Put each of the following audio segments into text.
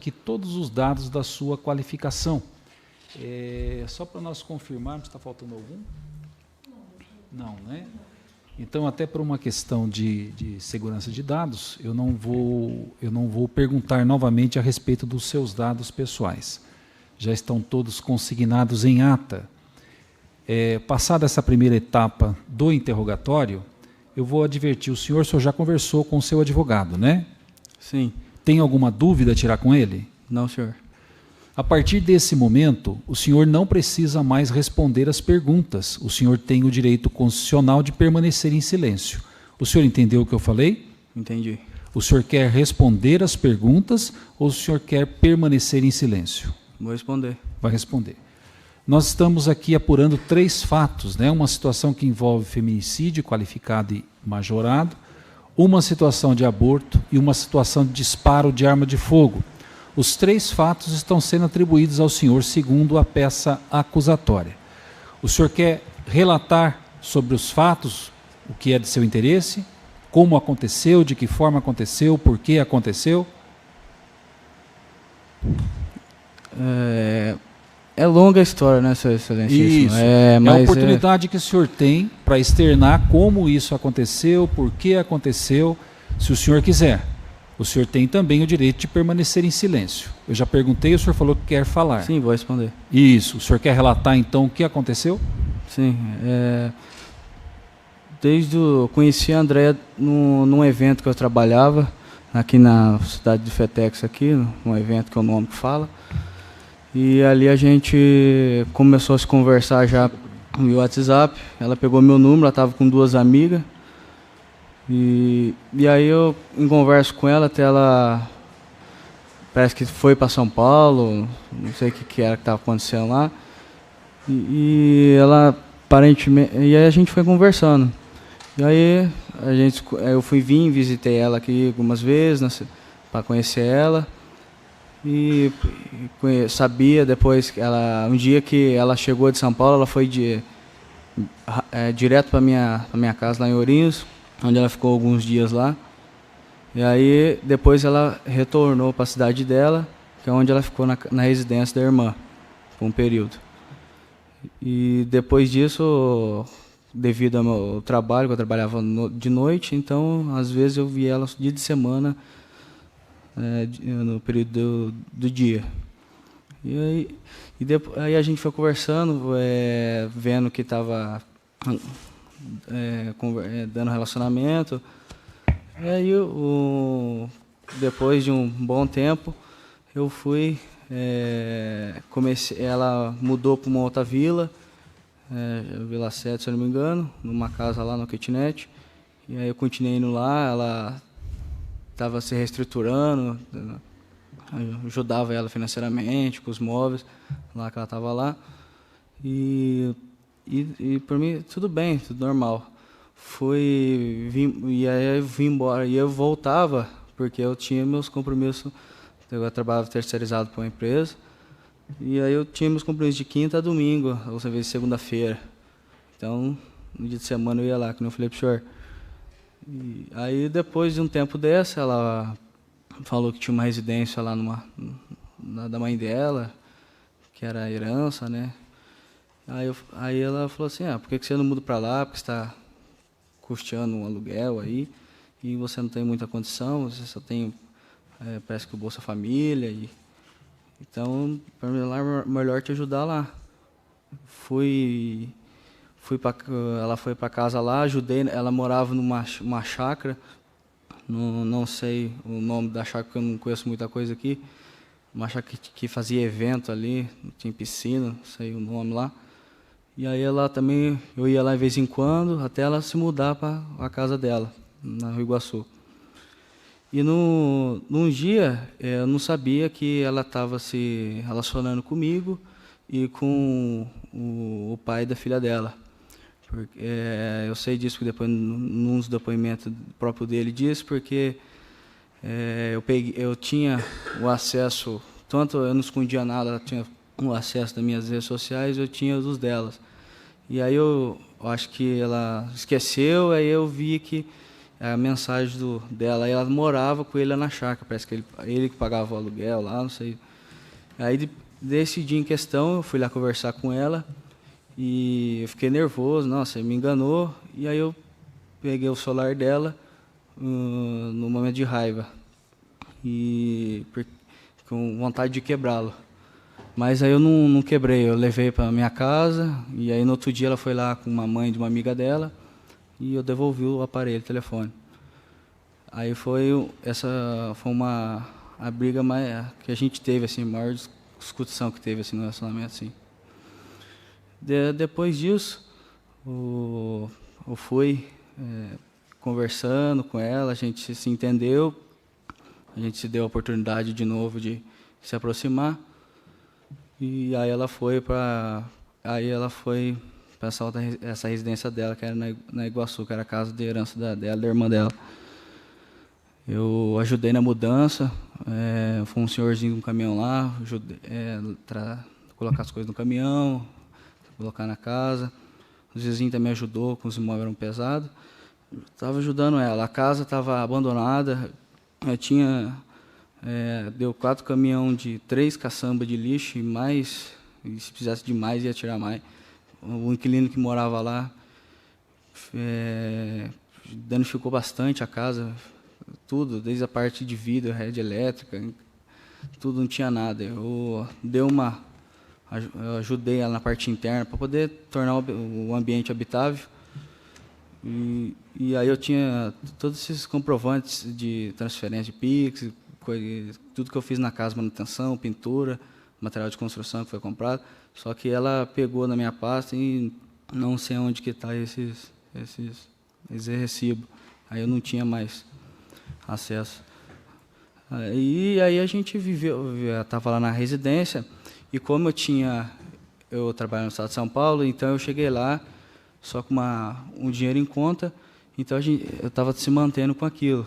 aqui todos os dados da sua qualificação. Só para nós confirmarmos, está faltando algum? Não, né? Então, até por uma questão de segurança de dados, eu não vou perguntar novamente a respeito dos seus dados pessoais. Já estão todos consignados em ata. Passada essa primeira etapa do interrogatório, eu vou advertir o senhor já conversou com o seu advogado, né? Sim. Tem alguma dúvida a tirar com ele? Não, senhor. A partir desse momento, o senhor não precisa mais responder as perguntas. O senhor tem o direito constitucional de permanecer em silêncio. O senhor entendeu o que eu falei? Entendi. O senhor quer responder as perguntas ou o senhor quer permanecer em silêncio? Vou responder. Vai responder. Nós estamos aqui apurando 3 fatos, né? Uma situação que envolve feminicídio qualificado e majorado, uma situação de aborto e uma situação de disparo de arma de fogo. Os 3 fatos estão sendo atribuídos ao senhor segundo a peça acusatória. O senhor quer relatar sobre os fatos, o que é de seu interesse, como aconteceu, de que forma aconteceu, por que aconteceu? É longa a história, né, seu excelentíssimo? Isso. A oportunidade que o senhor tem para externar como isso aconteceu, por que aconteceu, se o senhor quiser. O senhor tem também o direito de permanecer em silêncio. Eu já perguntei, o senhor falou que quer falar. Sim, vou responder. Isso. O senhor quer relatar, então, o que aconteceu? Sim. Conheci a Andréia num evento que eu trabalhava, aqui na cidade de Fetex, aqui, num evento que é o nome que fala. E ali a gente começou a se conversar já no WhatsApp. Ela pegou meu número, ela estava com 2 amigas. E aí eu, em conversa com ela, até ela parece que foi para São Paulo, não sei o que era que estava acontecendo lá. E ela aparentemente, e aí a gente foi conversando. E aí eu visitei ela aqui algumas vezes para conhecer ela. E sabia depois que um dia que ela chegou de São Paulo, ela foi direto para minha casa lá em Ourinhos, onde ela ficou alguns dias lá. E aí depois ela retornou para a cidade dela, que é onde ela ficou na residência da irmã, por um período. E depois disso, devido ao meu trabalho, que eu trabalhava de noite, então às vezes eu via ela dia de semana, no período do dia. E aí a gente foi conversando, vendo que estava dando relacionamento. E aí, depois de um bom tempo, eu fui, ela mudou para uma outra vila, Vila 7, se eu não me engano, numa casa lá no kitnet. E aí eu continuei indo lá, ela estava se reestruturando, ajudava ela financeiramente, com os móveis, lá que ela estava lá. E por mim, tudo bem, tudo normal. E aí eu vim embora, e eu voltava, porque eu tinha meus compromissos, eu trabalhava terceirizado para uma empresa, e aí eu tinha meus compromissos de quinta a domingo, ou às vezes segunda-feira. Então, no dia de semana eu ia lá, como eu falei para o senhor. E aí, depois de um tempo dessa, ela falou que tinha uma residência lá da mãe dela, que era a herança, né? Aí ela falou assim, por que você não muda para lá? Porque você está custeando um aluguel aí, e você não tem muita condição, você só tem, parece que o Bolsa Família. Então, para mim, lá é melhor te ajudar lá. Ela foi para casa lá, ajudei, ela morava numa chácara, não sei o nome da chácara, porque eu não conheço muita coisa aqui, uma chácara que fazia evento ali, tinha piscina, não sei o nome lá. E aí eu ia lá de vez em quando, até ela se mudar para a casa dela, na Rua Iguaçu. E num dia, eu não sabia que ela estava se relacionando comigo e com o pai da filha dela. Porque, eu sei disso que depois, num dos depoimentos próprio dele, disse, porque eu tinha o acesso, tanto eu não escondia nada, ela tinha o acesso das minhas redes sociais, eu tinha os delas. E aí eu acho que ela esqueceu, aí eu vi que a mensagem dela. Aí ela morava com ele lá na chácara, parece que ele que pagava o aluguel lá, não sei. Aí, desse dia em questão, eu fui lá conversar com ela e eu fiquei nervoso, nossa, ele me enganou. E aí eu peguei o celular dela no momento de raiva e com vontade de quebrá-lo. Mas aí eu não quebrei, eu levei para minha casa e aí no outro dia ela foi lá com uma mãe de uma amiga dela e eu devolvi o aparelho, o telefone. Aí foi a briga mais que a gente teve, assim, a maior discussão que teve assim, no relacionamento. Assim. Depois disso, eu fui conversando com ela, a gente se entendeu, a gente se deu a oportunidade de novo de se aproximar. E aí ela foi para essa residência dela, que era na Iguaçu, que era a casa de herança dela, da irmã dela. Eu ajudei na mudança, foi um senhorzinho com um caminhão lá, ajudei colocar as coisas no caminhão, colocar na casa. Os vizinhos também ajudou, com os imóveis eram pesados. Estava ajudando ela. A casa estava abandonada, eu tinha... deu 4 caminhões de 3 caçambas de lixo e se precisasse de mais, ia tirar mais. O inquilino que morava lá danificou bastante a casa, tudo, desde a parte de vidro, rede elétrica, tudo, não tinha nada. Eu ajudei ela na parte interna para poder tornar o ambiente habitável. E aí eu tinha todos esses comprovantes de transferência de Pix, tudo que eu fiz na casa, manutenção, pintura, material de construção que foi comprado, só que ela pegou na minha pasta e não sei onde que está esse recibo. Aí eu não tinha mais acesso. E aí a gente estava lá na residência, e como eu trabalho no estado de São Paulo, então eu cheguei lá só com um dinheiro em conta, então eu estava se mantendo com aquilo.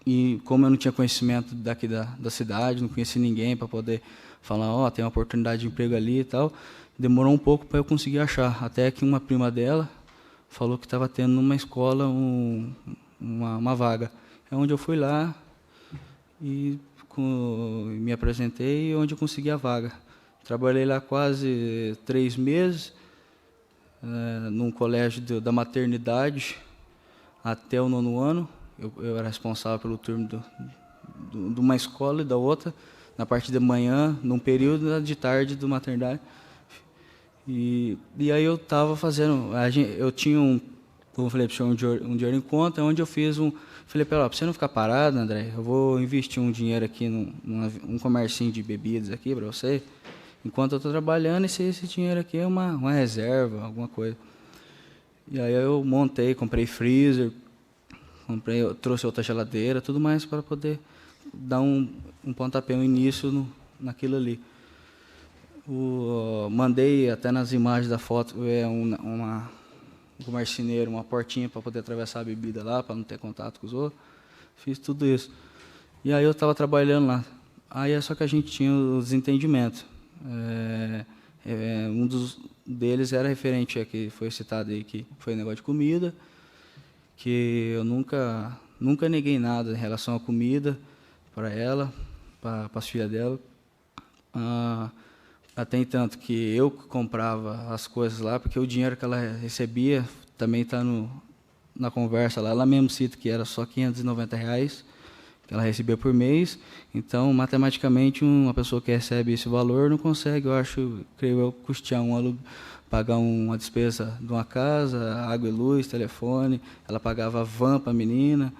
E como eu não tinha conhecimento daqui da cidade, não conhecia ninguém para poder falar, tem uma oportunidade de emprego ali e tal, demorou um pouco para eu conseguir achar. Até que uma prima dela falou que estava tendo numa escola uma vaga. É onde eu fui lá e me apresentei, e onde eu consegui a vaga. Trabalhei lá quase 3 meses, num colégio da maternidade até o 9º ano. Eu era responsável pelo turno de uma escola e da outra, na parte de manhã, num período de tarde do maternidade. E aí eu estava fazendo... Eu tinha como eu falei para o senhor, um dinheiro em conta, onde eu fiz falei para ela, para você não ficar parado, André, eu vou investir um dinheiro aqui num comércio de bebidas aqui para você, enquanto eu estou trabalhando, esse dinheiro aqui é uma reserva, alguma coisa. E aí eu comprei freezer, trouxe outra geladeira, tudo mais para poder dar um pontapé, um início naquilo ali. Mandei até nas imagens da foto um marceneiro, uma portinha para poder atravessar a bebida lá, para não ter contato com os outros. Fiz tudo isso. E aí eu estava trabalhando lá. Aí só que a gente tinha os entendimentos. Um deles era referente a que foi citado aí, que foi negócio de comida, que eu nunca neguei nada em relação à comida para ela, para as filhas dela. Até tanto que eu comprava as coisas lá, porque o dinheiro que ela recebia também está na conversa lá. Ela mesmo cita que era só R$ 590 que ela recebia por mês. Então, matematicamente, uma pessoa que recebe esse valor não consegue, creio eu, custear pagar uma despesa de uma casa, água e luz, telefone. Ela pagava van para a menina,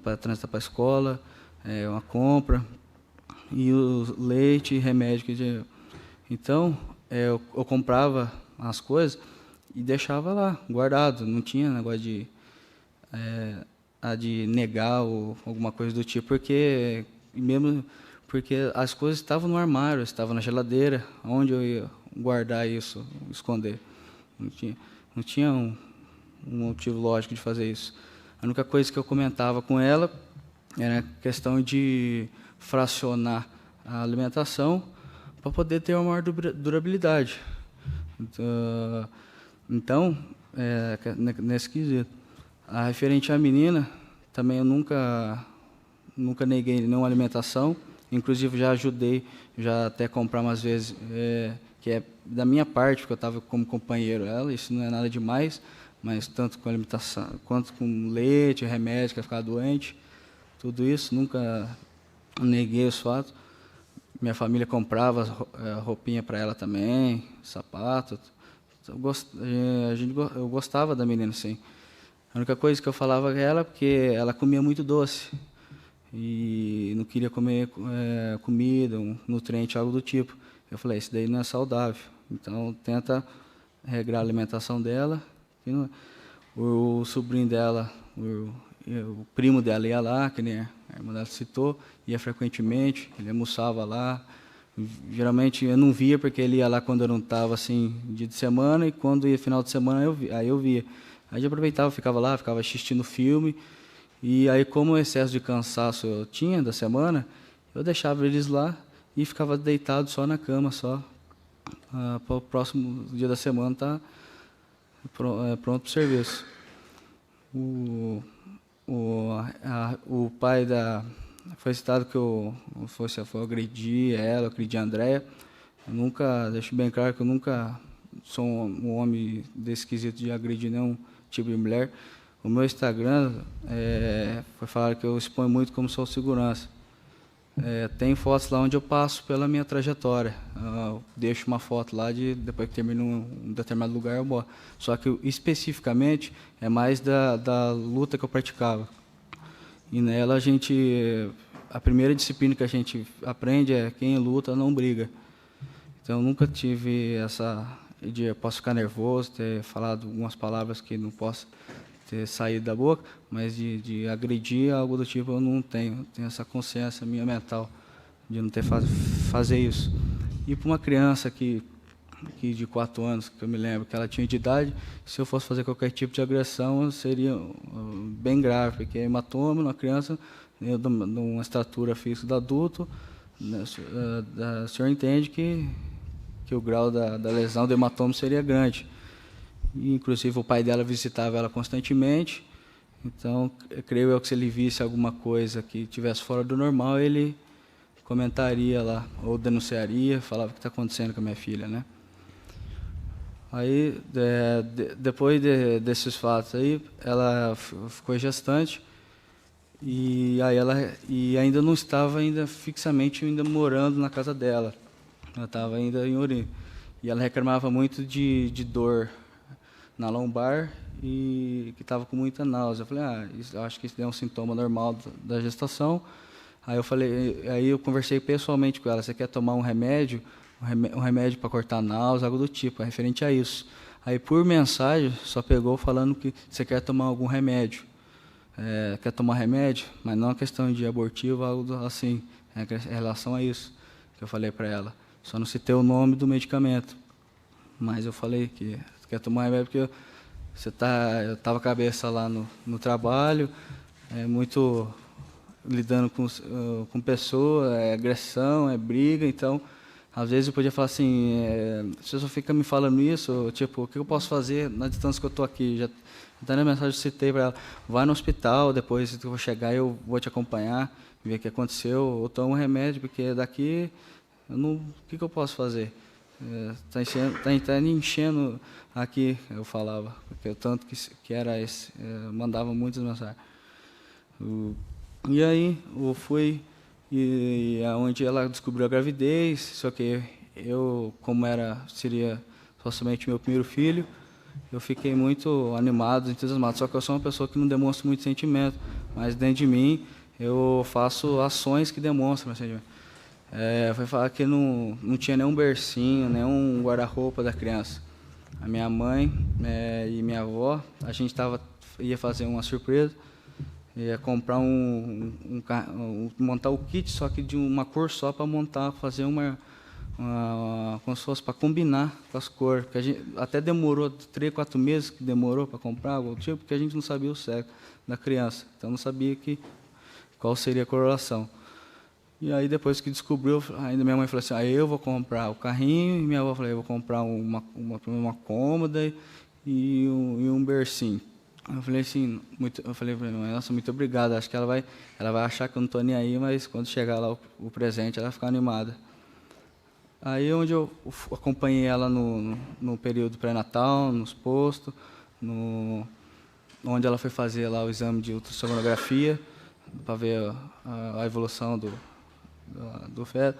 para transitar para a escola, uma compra, e o leite e remédio. Então, eu comprava as coisas e deixava lá, guardado. Não tinha negócio de negar ou alguma coisa do tipo, porque as coisas estavam no armário, estavam na geladeira, onde eu ia guardar isso, esconder. Não tinha um motivo lógico de fazer isso. A única coisa que eu comentava com ela era a questão de fracionar a alimentação para poder ter uma maior durabilidade. Então, nesse quesito. A referente à menina, também eu nunca neguei nenhuma alimentação. Inclusive já ajudei, já até comprar umas vezes, que é da minha parte, porque eu estava como companheiro ela, isso não é nada demais, mas tanto com alimentação, quanto com leite, remédio, que ela ficava doente, tudo isso, nunca neguei os fatos. Minha família comprava roupinha para ela também, sapato. Eu gostava da menina, sim. A única coisa que eu falava com ela, porque ela comia muito doce e não queria comer comida, um nutriente, algo do tipo. Eu falei, isso daí não é saudável. Então, tenta regrar a alimentação dela. O sobrinho dela, o primo dela ia lá, que nem a irmã dela citou, ia frequentemente, ele almoçava lá. Geralmente eu não via, porque ele ia lá quando eu não estava, assim, dia de semana, e quando ia final de semana, aí eu via. Aí eu aproveitava, ficava lá, ficava assistindo filme, e aí como o excesso de cansaço eu tinha da semana, eu deixava eles lá e ficava deitado só na cama, só. Para o próximo dia da semana tá pronto para o serviço. O pai da... Foi citado que eu agredi ela, eu agredi a Andréia. Eu nunca, deixo bem claro que eu nunca sou um homem desse quesito de agredir nenhum tipo de mulher. O meu Instagram foi falar que eu exponho muito como sou segurança. Tem fotos lá onde eu passo pela minha trajetória. Eu deixo uma foto lá depois que termino um determinado lugar eu mostro. Só que especificamente é mais da luta que eu praticava. E nela a primeira disciplina que a gente aprende é quem luta não briga. Então eu nunca tive essa eu posso ficar nervoso, ter falado algumas palavras que não posso ter saído da boca, mas de agredir algo do tipo eu não tenho. Tenho essa consciência minha mental de não ter fazer isso. E para uma criança que de 4 anos, que eu me lembro que ela tinha de idade, se eu fosse fazer qualquer tipo de agressão, seria bem grave, porque é hematoma na criança, de uma estatura física do adulto, né, o senhor entende que o grau da lesão do hematoma seria grande. E, inclusive, o pai dela visitava ela constantemente, então, eu creio eu que se ele visse alguma coisa que estivesse fora do normal, ele comentaria lá, ou denunciaria, falava o que está acontecendo com a minha filha, né? Aí, depois desses fatos aí, ela ficou gestante e aí ainda não estava fixamente morando na casa dela. Ela estava ainda em Ourinho. E ela reclamava muito de dor na lombar e que estava com muita náusea. Eu falei, eu acho que isso é um sintoma normal da gestação. Aí eu conversei pessoalmente com ela, você quer tomar um remédio para cortar a náusea, algo do tipo, referente a isso. Aí, por mensagem, só pegou falando que você quer tomar algum remédio. Quer tomar remédio, mas não é questão de abortivo, algo assim, em relação a isso, que eu falei para ela. Só não citei o nome do medicamento. Mas eu falei que quer tomar remédio porque eu estava com a cabeça lá no trabalho, muito lidando com pessoas, agressão, briga, então... Às vezes eu podia falar assim, você só fica me falando isso, tipo, o que eu posso fazer na distância que eu estou aqui? Até na mensagem eu citei para ela, vai no hospital, depois que eu vou chegar eu vou te acompanhar, ver o que aconteceu, ou toma um remédio, porque daqui, o que eu posso fazer? Tá enchendo aqui, eu falava, porque o tanto que era esse, mandava muitas mensagens. E aí eu fui... E onde ela descobriu a gravidez, só que eu, como seria somente meu primeiro filho, eu fiquei muito animado, entusiasmado. Só que eu sou uma pessoa que não demonstra muito sentimento, mas dentro de mim eu faço ações que demonstram meu sentimento. Foi falar que não tinha nenhum bercinho, nenhum guarda-roupa da criança. A minha mãe e minha avó, a gente ia fazer uma surpresa. Ia comprar montar o kit, só que de uma cor só para montar, fazer como se fosse para combinar com as cores. Porque a gente, até demorou 3, 4 meses que demorou para comprar algo tipo, porque a gente não sabia o sexo da criança. Então não sabia qual seria a coloração. E aí depois que descobriu, ainda minha mãe falou assim, eu vou comprar o carrinho, e minha avó falou, eu vou comprar uma cômoda e um bercinho. Eu falei assim, eu falei para ela, nossa, muito obrigado, acho que ela vai achar que eu não estou nem aí, mas quando chegar lá o presente, ela vai ficar animada. Aí onde eu acompanhei ela no período pré-natal, nos postos, onde ela foi fazer lá o exame de ultrassonografia, para ver a evolução do feto.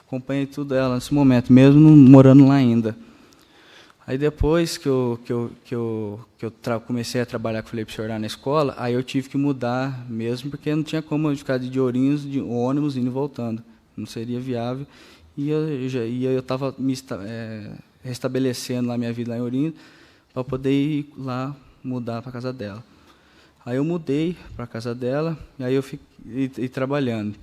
Acompanhei tudo ela nesse momento, mesmo não morando lá ainda. Aí depois que eu comecei a trabalhar com o Felipe Jordão na escola, aí eu tive que mudar mesmo, porque não tinha como eu ficar de Ourinhos, de ônibus, indo e voltando. Não seria viável. E eu estava restabelecendo lá minha vida lá em Ourinhos, para poder ir lá mudar para a casa dela. Aí eu mudei para a casa dela, e aí eu fiquei trabalhando.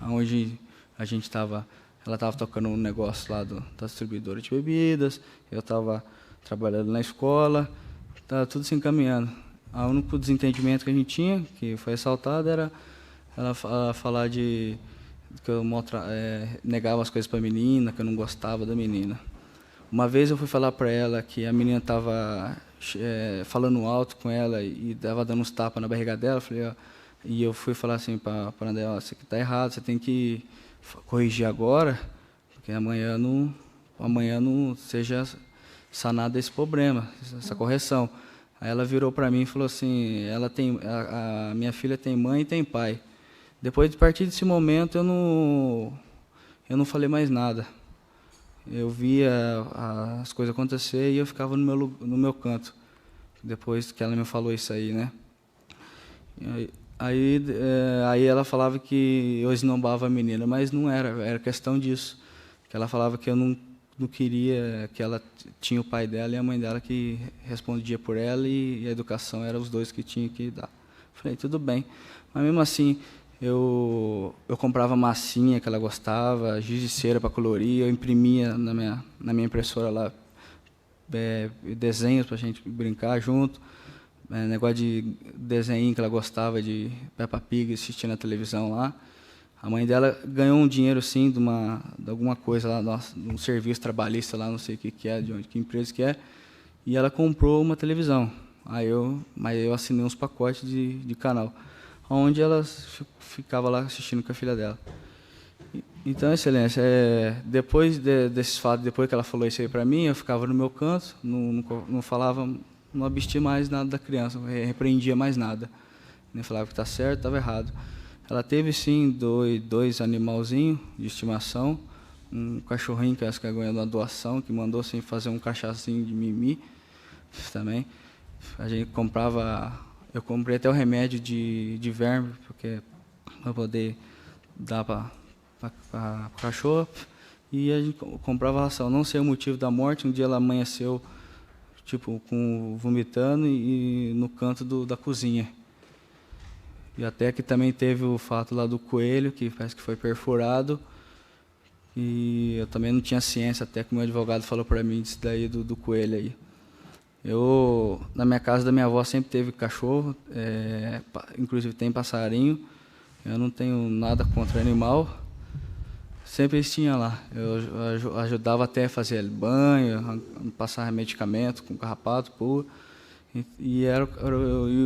Onde a gente estava... Ela estava tocando um negócio lá da distribuidora de bebidas, eu estava trabalhando na escola, estava tudo se encaminhando. O único desentendimento que a gente tinha, que foi ressaltado, era ela falar que eu negava as coisas para a menina, que eu não gostava da menina. Uma vez eu fui falar para ela que a menina estava falando alto com ela e estava dando uns tapas na barriga dela, e eu fui falar assim para a André, isso aqui está errado, você tem que corrigir agora, porque amanhã não seja sanado esse problema, essa correção. Aí ela virou para mim e falou assim, a minha filha tem mãe e tem pai. Depois de partir desse momento eu não falei mais nada. Eu via as coisas acontecer e eu ficava no meu canto. Depois que ela me falou isso aí, né? Aí ela falava que eu esnobava a menina, mas não era questão disso. Que ela falava que eu não queria, que ela tinha o pai dela e a mãe dela que respondia por ela e a educação era os dois que tinham que dar. Falei, tudo bem. Mas mesmo assim, eu comprava massinha que ela gostava, giz de cera para colorir, eu imprimia na minha impressora lá desenhos para a gente brincar junto. Negócio de desenho que ela gostava de Peppa Pig, assistir na televisão lá. A mãe dela ganhou um dinheiro, sim, de alguma coisa lá, de um serviço trabalhista lá, não sei o que é, que empresa que é, e ela comprou uma televisão. Mas eu assinei uns pacotes de canal, onde ela ficava lá assistindo com a filha dela. Então, Excelência, depois desses fatos, depois que ela falou isso aí para mim, eu ficava no meu canto, não falava, não abstia mais nada da criança, não repreendia mais nada. Nem falava que está certo, estava errado. Ela teve, sim, dois animalzinhos de estimação, um cachorrinho que ela ganhou na doação, que mandou assim, fazer um cachaçinho de mimi também. A gente eu comprei até o remédio de verme, para poder dar para o cachorro, e a gente comprava ração. Não sei o motivo da morte, um dia ela amanheceu vomitando e no canto da cozinha. E até que também teve o fato lá do coelho, que parece que foi perfurado, e eu também não tinha ciência, até que o meu advogado falou para mim disso daí do coelho aí. Na minha casa da minha avó sempre teve cachorro, inclusive tem passarinho. Eu não tenho nada contra animal. Sempre eles tinham lá. Eu ajudava até a fazer banho, passar medicamento com carrapato, pua. E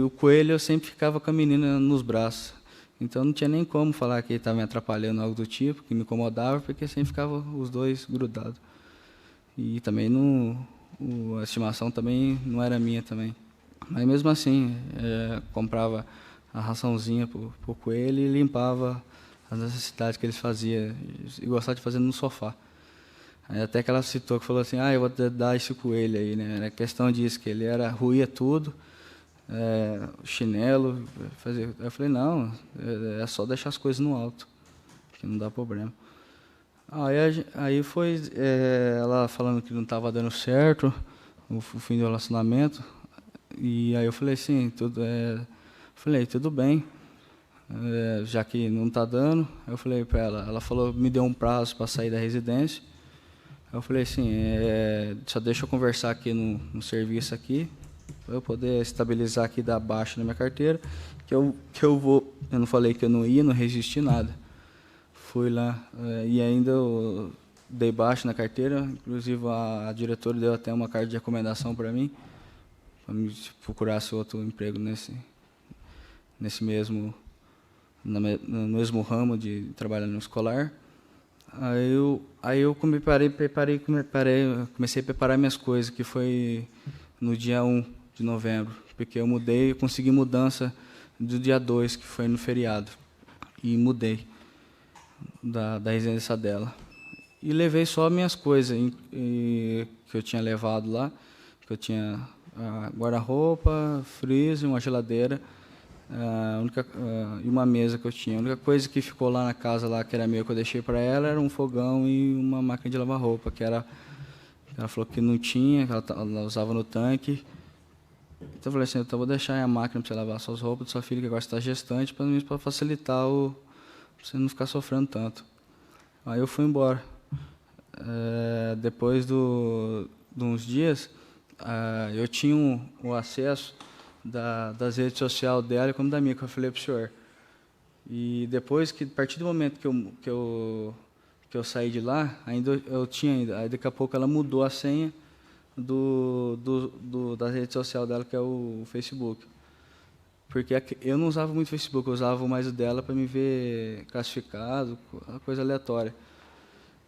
o coelho eu sempre ficava com a menina nos braços. Então não tinha nem como falar que ele estava me atrapalhando, algo do tipo, que me incomodava, porque sempre ficavam os dois grudados. E também a estimação também não era minha também. Mas mesmo assim, comprava a raçãozinha para o coelho e limpava as necessidades que eles faziam. E gostava de fazer no sofá. Aí até que ela citou, que falou assim, eu vou dar esse coelho aí, né? Era questão disso, que ele ruía tudo, chinelo. Eu falei, não, é só deixar as coisas no alto, que não dá problema. Aí foi ela falando que não estava dando certo, o fim do relacionamento. E aí eu falei assim, tudo bem, já que não está dando. Eu falei para ela falou, me deu um prazo para sair da residência. Eu falei assim, só deixa eu conversar aqui no serviço aqui, para eu poder estabilizar aqui, dar baixa na minha carteira, que eu não falei que eu não ia, não resisti nada. Fui lá e ainda eu dei baixa na carteira, inclusive a diretora deu até uma carta de recomendação para mim, me procurasse outro emprego nesse mesmo no mesmo ramo de trabalhar no escolar. Aí eu comecei a preparar minhas coisas, que foi no dia 1 de novembro, porque eu mudei, eu consegui mudança do dia 2, que foi no feriado, e mudei da residência dela. E levei só minhas coisas que eu tinha levado lá, que eu tinha guarda-roupa, freezer, uma geladeira, e uma mesa que eu tinha. A única coisa que ficou lá na casa, lá, que era meu, que eu deixei para ela, era um fogão e uma máquina de lavar roupa, ela falou que não tinha, que ela usava no tanque. Então eu falei assim, então eu vou deixar a máquina para você lavar suas roupas da sua filha, que agora está gestante, para facilitar pra você não ficar sofrendo tanto. Aí eu fui embora. Depois de uns dias, eu tinha o acesso das redes sociais dela como da minha, que eu falei para o senhor. E depois, a partir do momento que eu saí de lá, eu tinha. Aí daqui a pouco ela mudou a senha da rede social dela, que é o Facebook. Porque eu não usava muito o Facebook, eu usava mais o dela para me ver classificado, coisa aleatória.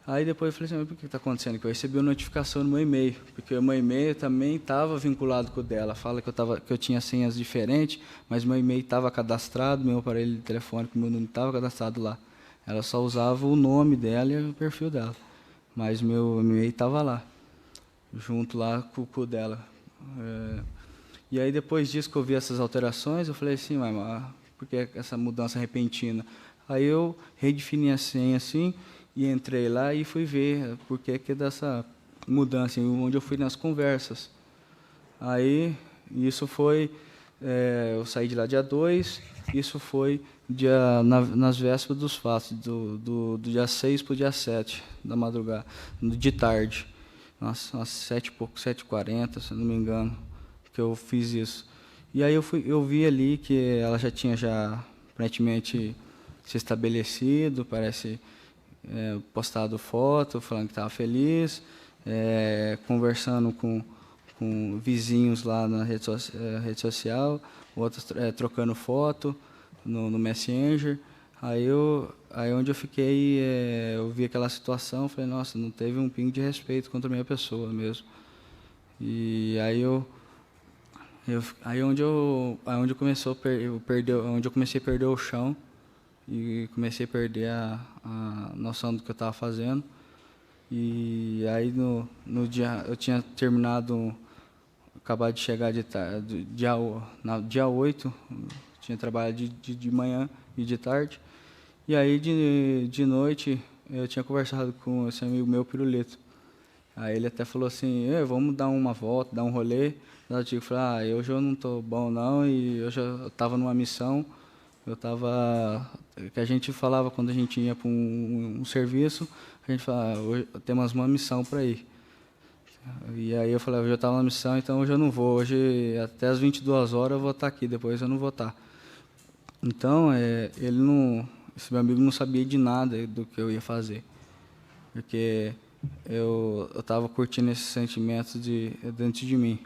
Aí depois eu falei assim, mas por que está acontecendo? Que eu recebi uma notificação no meu e-mail, porque o meu e-mail também estava vinculado com o dela. Fala que eu tinha senhas diferentes, mas meu e-mail estava cadastrado, meu aparelho telefônico, meu nome estava cadastrado lá. Ela só usava o nome dela e o perfil dela, mas meu e-mail estava lá, junto lá com o dela. E aí depois disso que eu vi essas alterações, eu falei assim, mas por que essa mudança repentina? Aí eu redefini a senha assim, e entrei lá e fui ver por que dessa mudança, onde eu fui nas conversas. Aí, isso foi, eu saí de lá dia 2, isso foi nas vésperas dos fatos, do dia 6 para o dia 7 da madrugada, de tarde, umas 7 e pouco, 7h40, se não me engano, que eu fiz isso. E aí eu vi ali que ela já tinha aparentemente se estabelecido, parece... postado foto, falando que estava feliz, conversando com vizinhos lá na rede social, outros trocando foto no Messenger. Aí onde eu fiquei, eu vi aquela situação, falei, nossa, não teve um pingo de respeito contra a minha pessoa mesmo. E onde eu comecei a perder o chão, e comecei a perder a noção do que eu estava fazendo. E aí no dia eu tinha terminado, acabado de chegar dia 8, tinha trabalhado de manhã e de tarde. E aí de noite eu tinha conversado com esse amigo meu, Pirulito. Aí ele até falou assim, vamos dar uma volta, dar um rolê. Eu falei, hoje eu não estou bom não, e hoje eu estava numa missão. Que a gente falava quando a gente ia para um serviço, a gente falava, hoje temos uma missão para ir. E aí eu falei, hoje eu estava na missão, então hoje eu não vou, hoje até as 22 horas eu vou estar aqui, depois eu não vou estar. Então, esse meu amigo não sabia de nada do que eu ia fazer, porque eu estava curtindo esses sentimentos dentro de mim.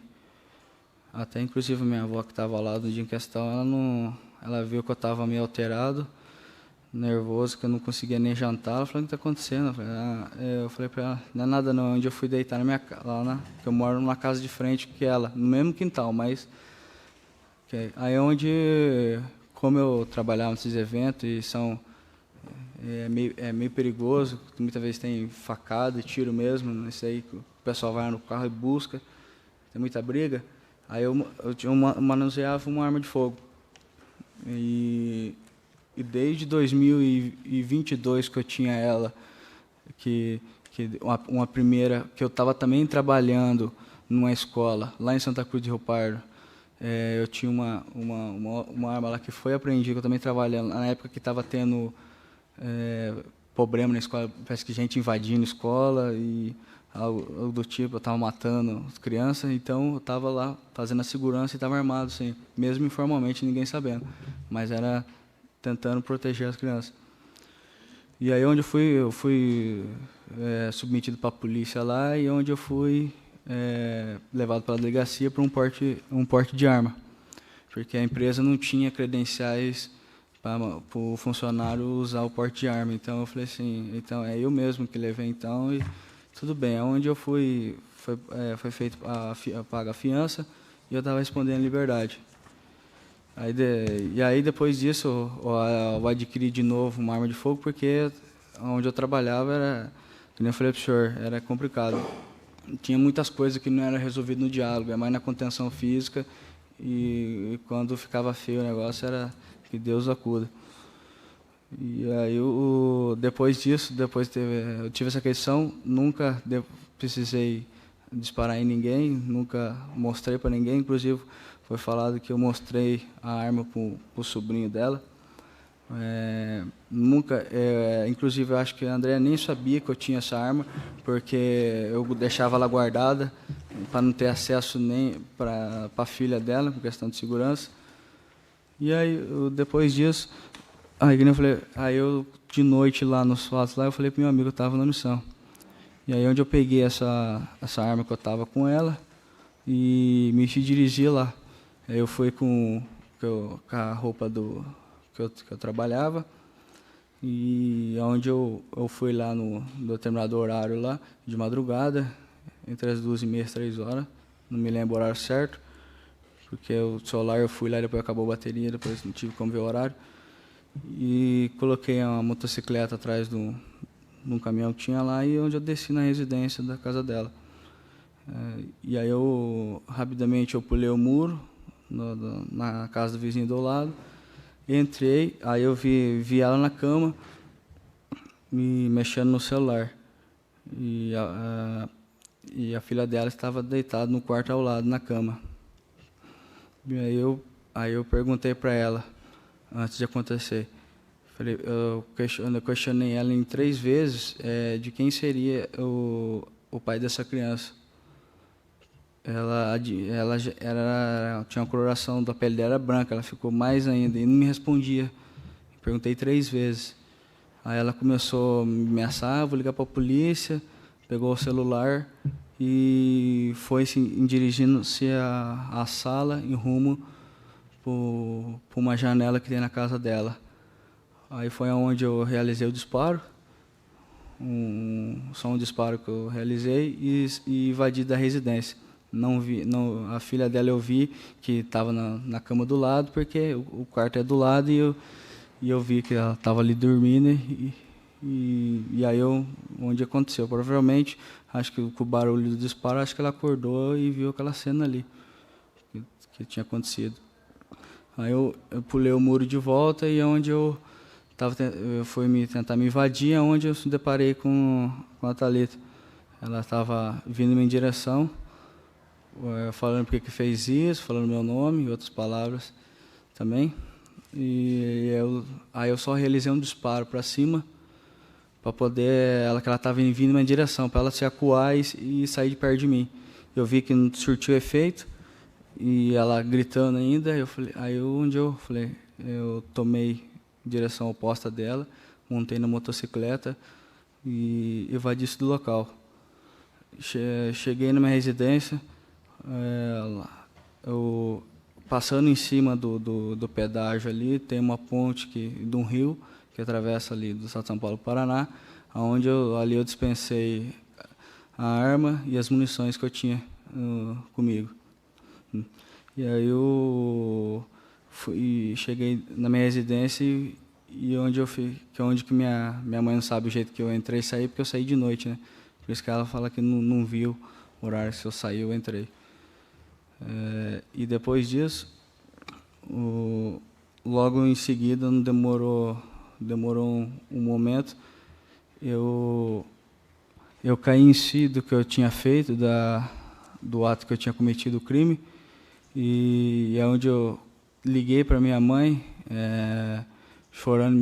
Até inclusive minha avó que estava lá no dia em questão, ela viu que eu estava meio alterado, nervoso, que eu não conseguia nem jantar. Ela falou, o que está acontecendo? Eu falei para ela, não é nada não, onde eu fui deitar que eu moro numa casa de frente que ela, no mesmo quintal, mas... Aí onde, como eu trabalhava nesses eventos, e é meio perigoso, muitas vezes tem facada e tiro mesmo, isso aí que o pessoal vai no carro e busca, tem muita briga. Aí eu manuseava uma arma de fogo. E desde 2022 que eu tinha ela, uma primeira, que eu estava também trabalhando numa escola, lá em Santa Cruz de Rio Pardo, eu tinha uma arma lá que foi apreendida, que eu também trabalhando, na época que estava tendo problema na escola, parece que gente invadindo a escola, e algo do tipo, eu estava matando as crianças, então eu estava lá fazendo a segurança e estava armado, assim, mesmo informalmente, ninguém sabendo, mas era tentando proteger as crianças. E aí onde eu fui submetido para a polícia lá, e onde eu fui levado para a delegacia por um porte de arma, porque a empresa não tinha credenciais para o funcionário usar o porte de arma. Então eu falei assim, então é eu mesmo que levei, então, e tudo bem. Onde eu fui, foi feito paga a fiança e eu estava respondendo em liberdade. E aí depois disso eu adquiri de novo uma arma de fogo, porque onde eu trabalhava era, como eu falei para o senhor, era complicado. Tinha muitas coisas que não eram resolvidas no diálogo, é mais na contenção física, e quando ficava feio o negócio era que Deus acuda. E aí depois disso, eu tive essa questão, nunca precisei disparar em ninguém, nunca mostrei para ninguém, inclusive foi falado que eu mostrei a arma para o sobrinho dela. Inclusive eu acho que a Andréa nem sabia que eu tinha essa arma, porque eu deixava ela guardada para não ter acesso nem para a filha dela, por questão de segurança. E aí, depois disso, eu de noite lá nos fatos, lá eu falei para meu amigo que eu estava na missão. E aí onde eu peguei essa arma que eu estava com ela e me dirigi lá. Aí eu fui com a roupa que eu trabalhava, e onde eu fui lá no determinado horário lá, de madrugada, entre as 2h30 e 3h, não me lembro o horário certo, porque o celular eu fui lá e depois acabou a bateria, depois não tive como ver o horário, e coloquei uma motocicleta atrás de um caminhão que tinha lá, e onde eu desci na residência da casa dela. E aí rapidamente eu pulei o muro na casa do vizinho do lado, entrei, aí eu vi ela na cama, me mexendo no celular. E a filha dela estava deitada no quarto ao lado, na cama. E aí eu perguntei para ela, antes de acontecer, eu questionei ela em 3 vezes de quem seria o pai dessa criança. Ela tinha uma coloração da pele dela branca, ela ficou mais ainda e não me respondia. Perguntei 3 vezes. Aí ela começou a me ameaçar, vou ligar para a polícia, pegou o celular e foi dirigindo-se à sala em rumo para uma janela que tem na casa dela. Aí foi onde eu realizei o disparo, só um disparo que eu realizei, e invadi da residência. A filha dela eu vi que estava na cama do lado, porque o quarto é do lado, e eu vi que ela estava ali dormindo, e aí onde aconteceu. Provavelmente, acho que com o barulho do disparo, acho que ela acordou e viu aquela cena ali, que tinha acontecido. Aí eu pulei o muro de volta, e onde eu fui tentar me invadir, onde eu me deparei com a Thalita. Ela estava vindo em minha direção, falando por que fez isso, falando meu nome e outras palavras também. Aí eu só realizei um disparo para cima, para poder, que ela estava vindo em minha direção, para ela se acuar e sair de perto de mim. Eu vi que não surtiu efeito, e ela gritando ainda, eu tomei direção oposta dela, montei na motocicleta e evadi-se do local. Cheguei na minha residência, passando em cima do pedágio ali, tem uma ponte de um rio que atravessa ali do estado de São Paulo, Paraná, onde eu dispensei a arma e as munições que eu tinha comigo. E aí cheguei na minha residência, e onde que minha mãe não sabe o jeito que eu entrei e saí, porque eu saí de noite, né? Por isso que ela fala que não viu o horário, se eu saí, eu entrei. E depois disso, logo em seguida, não demorou um momento, eu caí em si do que eu tinha feito, do ato que eu tinha cometido o crime, e é onde eu liguei para minha mãe, chorando,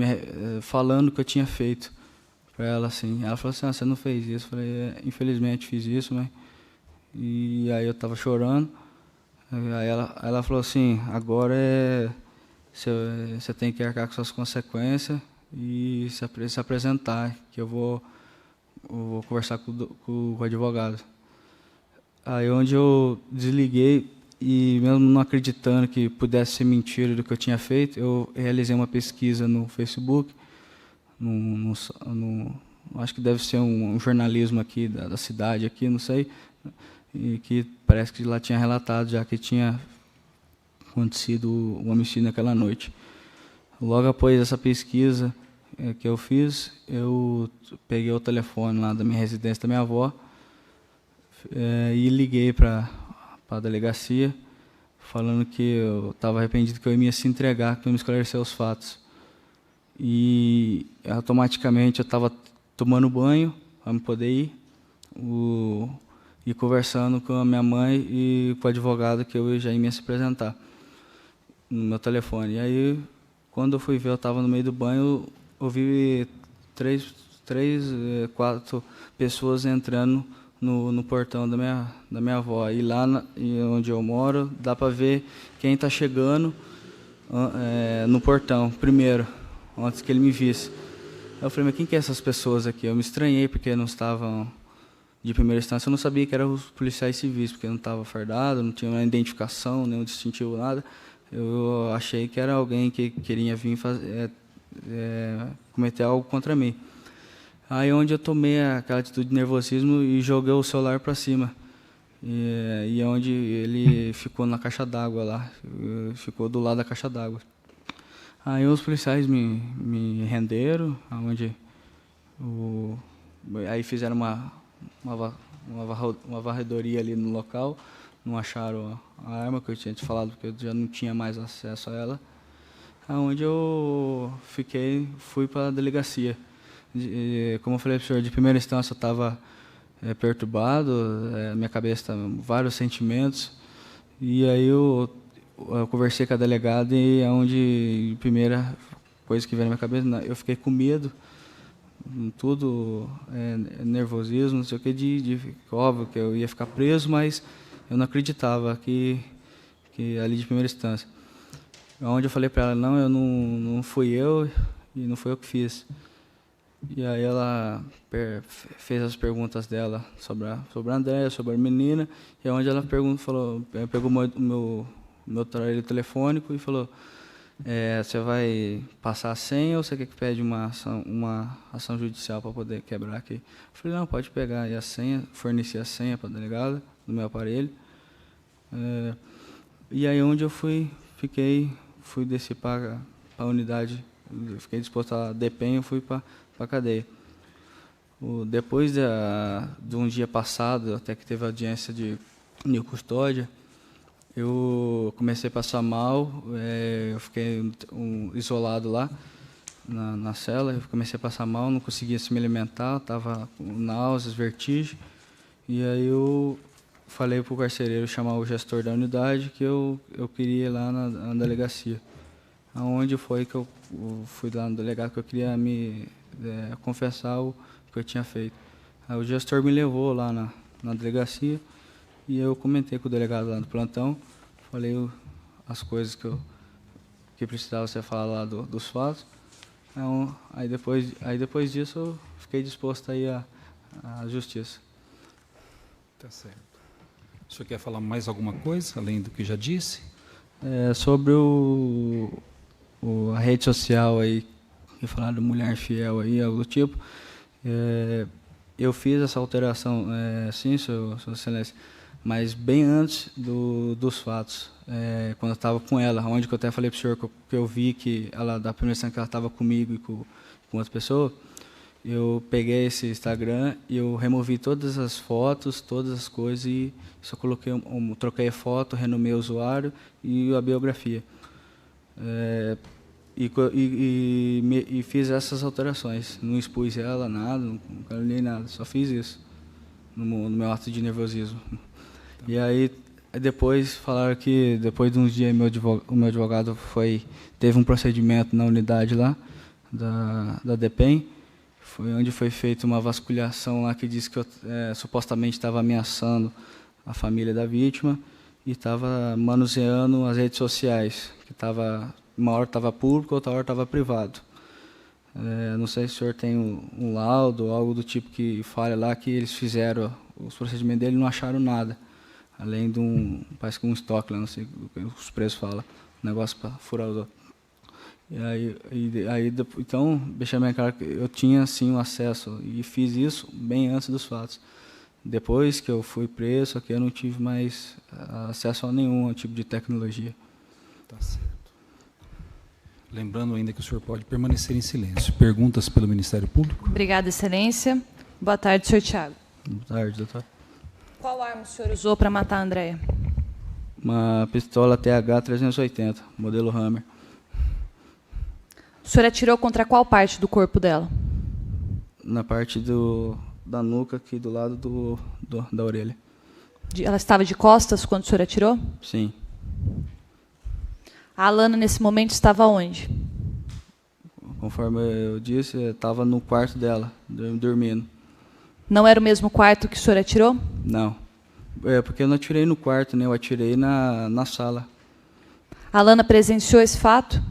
falando o que eu tinha feito para ela, assim. Ela falou assim: você não fez isso? Eu falei: infelizmente fiz isso, mãe. E aí eu estava chorando. Aí ela falou assim: agora você tem que arcar com suas consequências e se apresentar, que eu vou conversar com o advogado. Aí onde eu desliguei, e mesmo não acreditando que pudesse ser mentira do que eu tinha feito, eu realizei uma pesquisa no Facebook, acho que deve ser um jornalismo aqui da cidade, aqui, não sei, e que parece que lá tinha relatado já que tinha acontecido o homicídio naquela noite. Logo após essa pesquisa que eu fiz, eu peguei o telefone lá da minha residência da minha avó e liguei para a delegacia, falando que eu estava arrependido, que eu ia se entregar, que eu ia me esclarecer os fatos. E automaticamente eu estava tomando banho para me poder ir, e conversando com a minha mãe e com o advogado que eu já ia se apresentar no meu telefone. E aí, quando eu fui ver, eu estava no meio do banho, eu vi quatro pessoas entrando no portão da minha avó. E lá onde eu moro, dá para ver quem está chegando no portão, primeiro, antes que ele me visse. Eu falei, mas quem que é essas pessoas aqui? Eu me estranhei, porque não estavam de primeira instância. Eu não sabia que eram os policiais civis, porque não estava fardado, não tinha uma identificação, nenhum distintivo, nada. Eu achei que era alguém que queria vir cometer algo contra mim. Aí onde eu tomei aquela atitude de nervosismo e joguei o celular para cima. E onde ele ficou na caixa d'água lá, ficou do lado da caixa d'água. Aí os policiais me renderam, aí fizeram uma varredoria ali no local, não acharam a arma que eu tinha te falado, porque eu já não tinha mais acesso a ela. Onde eu fui para a delegacia. Como eu falei para o senhor, de primeira instância eu estava perturbado, minha cabeça vários sentimentos, e aí eu conversei com a delegada, e a primeira coisa que veio na minha cabeça, eu fiquei com medo, tudo nervosismo, não sei o que, óbvio que eu ia ficar preso, mas eu não acreditava que ali de primeira instância. Onde eu falei para ela, não fui eu, e não foi eu que fiz. E aí ela fez as perguntas dela sobre a Andréia, sobre a menina, e onde ela pegou o meu aparelho telefônico e falou, você vai passar a senha ou você quer que pede uma ação judicial para poder quebrar aqui? Eu falei, não, pode pegar aí a senha, fornecer a senha para a delegada do meu aparelho. E aí onde eu fui descer para a unidade, fiquei disposto a DPEM, eu fui para a cadeia. Depois de um dia passado, até que teve audiência de custódia, eu comecei a passar mal, eu fiquei isolado lá na cela, eu comecei a passar mal, não conseguia se me alimentar, estava com náuseas, vertigem, e aí eu falei para o carcereiro chamar o gestor da unidade que eu queria ir lá na delegacia. Aonde foi que eu fui lá no delegado, que eu queria me confessar o que eu tinha feito. Aí o gestor me levou lá na delegacia, e eu comentei com o delegado lá do plantão, falei as coisas que precisava ser falado lá dos fatos. Aí depois disso eu fiquei disposto a ir à justiça. Tá certo. O senhor quer falar mais alguma coisa, além do que já disse? Sobre a rede social aí, que falaram Mulher Fiel aí, algo do tipo, eu fiz essa alteração, sim, Sua Excelência, mas bem antes dos fatos, quando eu estava com ela, onde que eu até falei para o senhor que eu vi que ela, da primeira instância, que ela estava comigo e com outra pessoa, eu peguei esse Instagram e eu removi todas as fotos, todas as coisas, e só troquei a foto, renomei o usuário e a biografia. E fiz essas alterações. Não expus ela, nada, não caluniei nada, só fiz isso no meu ato de nervosismo. E aí depois falaram que depois de uns dias o meu advogado teve um procedimento na unidade lá da DPEM, foi onde foi feita uma vasculhação lá que disse que eu supostamente estava ameaçando a família da vítima e estava manuseando as redes sociais, que uma hora estava público, outra hora estava privado. Não sei se o senhor tem um laudo, algo do tipo que fale lá que eles fizeram os procedimentos dele e não acharam nada. além de parece que um estoque, não sei o que os preços falam, um negócio para furar os outros. Então, deixei bem claro que eu tinha, sim, o acesso, e fiz isso bem antes dos fatos. Depois que eu fui preso, aqui eu não tive mais acesso a nenhum tipo de tecnologia. Tá certo. Lembrando ainda que o senhor pode permanecer em silêncio. Perguntas pelo Ministério Público? Obrigada, Excelência. Boa tarde, senhor Thiago. Boa tarde, doutor. Qual arma o senhor usou para matar a Andréia? Uma pistola TH-380, modelo Hammer. O senhor atirou contra qual parte do corpo dela? Na parte da nuca, aqui do lado da orelha. Ela estava de costas quando o senhor atirou? Sim. A Alana, nesse momento, estava onde? Conforme eu disse, estava no quarto dela, dormindo. Não era o mesmo quarto que o senhor atirou? Não. Porque eu não atirei no quarto, né? Eu atirei na sala. A Alana presenciou esse fato?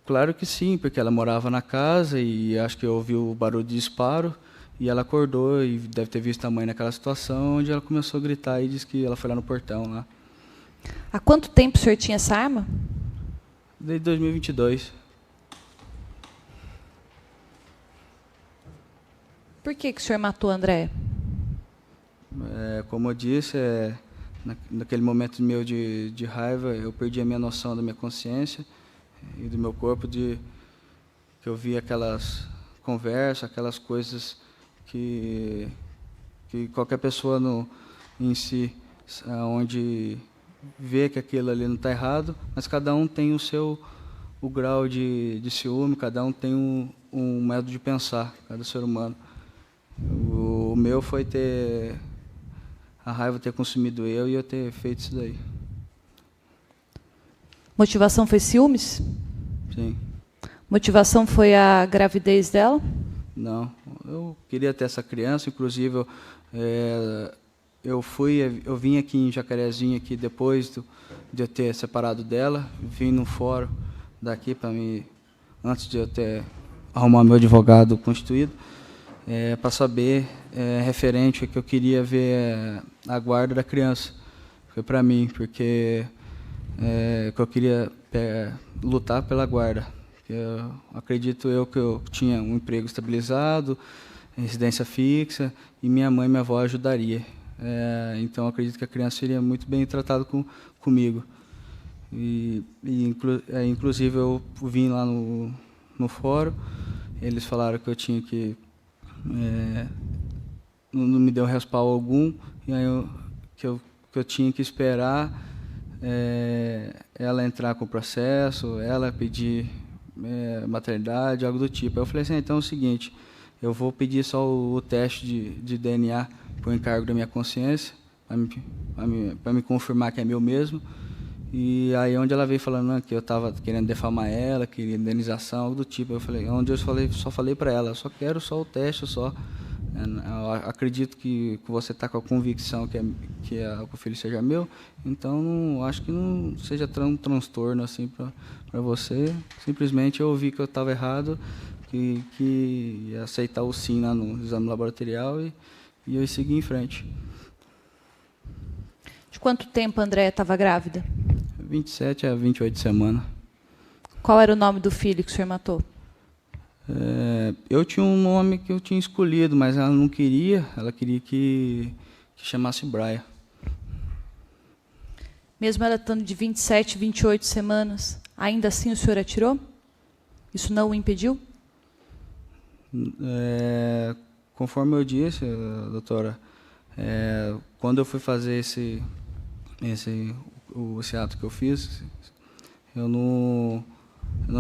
Claro que sim, porque ela morava na casa e acho que ouviu o barulho de disparo e ela acordou e deve ter visto a mãe naquela situação, onde ela começou a gritar e disse que ela foi lá no portão lá. Há quanto tempo o senhor tinha essa arma? Desde 2022. Por que o senhor matou a Andréia? Como eu disse, naquele momento meu de raiva, eu perdi a minha noção da minha consciência e do meu corpo, que eu via aquelas conversas, aquelas coisas que qualquer pessoa em si, onde vê que aquilo ali não está errado, mas cada um tem o grau de ciúme, cada um tem um método de pensar, cada ser humano. O meu foi a raiva ter consumido eu e eu ter feito isso daí. Motivação foi ciúmes? Sim. Motivação foi a gravidez dela? Não. Eu queria ter essa criança, inclusive eu vim aqui em Jacarezinho aqui depois de eu ter separado dela, vim no fórum daqui antes de eu ter arrumar meu advogado constituído, para saber referente ao que eu queria ver a guarda da criança. Foi para mim, porque que eu queria lutar pela guarda. Acredito que eu tinha um emprego estabilizado, residência fixa, e minha mãe e minha avó ajudaria. Então, acredito que a criança seria muito bem tratada comigo. Inclusive, eu vim lá no fórum, eles falaram que eu tinha que... não me deu respaldo algum, e aí que eu tinha que esperar ela entrar com o processo, ela pedir maternidade, algo do tipo. Eu falei assim, então é o seguinte, eu vou pedir só o teste de DNA por encargo da minha consciência, para me confirmar que é meu mesmo. E aí onde ela veio falando que eu estava querendo defamar ela, queria indenização, algo do tipo. Eu falei, só falei para ela, eu só quero só o teste, eu acredito que você está com a convicção que o filho seja meu, então acho que não seja um transtorno assim para você. Simplesmente eu ouvi que eu estava errado, que ia aceitar o sim lá no exame laboratorial e eu segui em frente. De quanto tempo a Andréia estava grávida? 27 a 28 semanas. Qual era o nome do filho que o senhor matou? Eu tinha um nome que eu tinha escolhido, mas ela não queria, ela queria que chamasse Braia. Mesmo ela estando de 27, 28 semanas, ainda assim o senhor atirou? Isso não o impediu? Conforme eu disse, doutora, quando eu fui fazer esse ato que eu fiz, eu não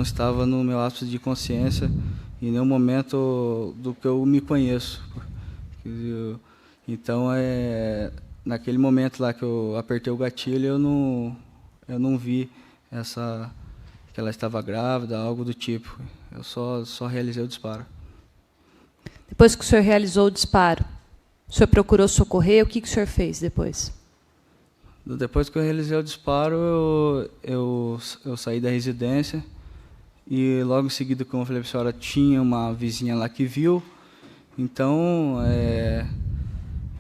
estava no meu ápice de consciência em nenhum momento do que eu me conheço. Então, naquele momento lá que eu apertei o gatilho, eu não vi que ela estava grávida, algo do tipo. Eu só realizei o disparo. Depois que o senhor realizou o disparo, o senhor procurou socorrer, o que o senhor fez depois? Depois que eu realizei o disparo, eu saí da residência e logo em seguida, como eu falei para a senhora, tinha uma vizinha lá que viu. Então,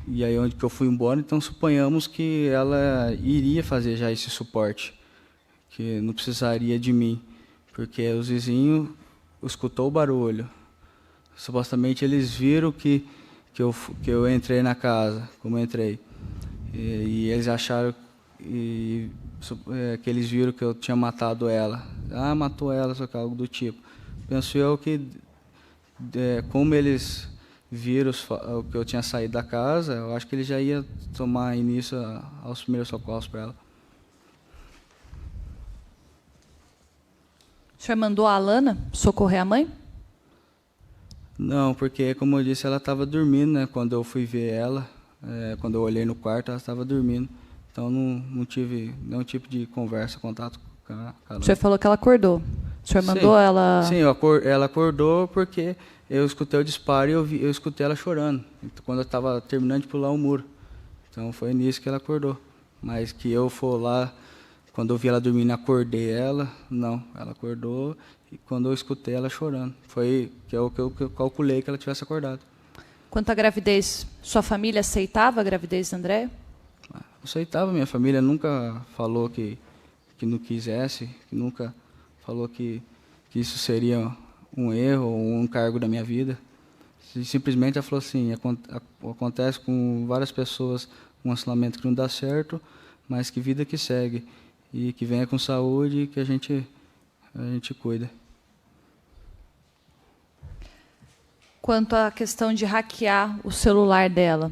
E aí onde que eu fui embora, então suponhamos que ela iria fazer já esse suporte, que não precisaria de mim, porque os vizinhos escutou o barulho. Supostamente eles viram que eu entrei na casa, como eu entrei. E eles acharam que eles viram que eu tinha matado ela. Ah, matou ela, só que algo do tipo. Penso eu que, como eles viram que eu tinha saído da casa, eu acho que ele já ia tomar início aos primeiros socorros para ela. O senhor mandou a Alana socorrer a mãe? Não, porque, como eu disse, ela estava dormindo, né? Quando eu fui ver ela, quando eu olhei no quarto, ela estava dormindo. Então, não tive nenhum tipo de conversa, contato com ela. O senhor falou que ela acordou. O senhor mandou ela... Sim, ela acordou porque eu escutei o disparo e eu escutei ela chorando, quando eu estava terminando de pular o muro. Então, foi nisso que ela acordou. Mas que eu for lá, quando eu vi ela dormindo, acordei ela, não. Ela acordou e quando eu escutei ela chorando. Foi que eu calculei que ela tivesse acordado. Quanto à gravidez, sua família aceitava a gravidez da Andréia? Aceitava, minha família nunca falou que não quisesse, que nunca falou que isso seria um erro ou um encargo da minha vida. Simplesmente ela falou assim, acontece com várias pessoas um relacionamento que não dá certo, mas que vida que segue. E que venha com saúde e que a gente cuida. Quanto à questão de hackear o celular dela,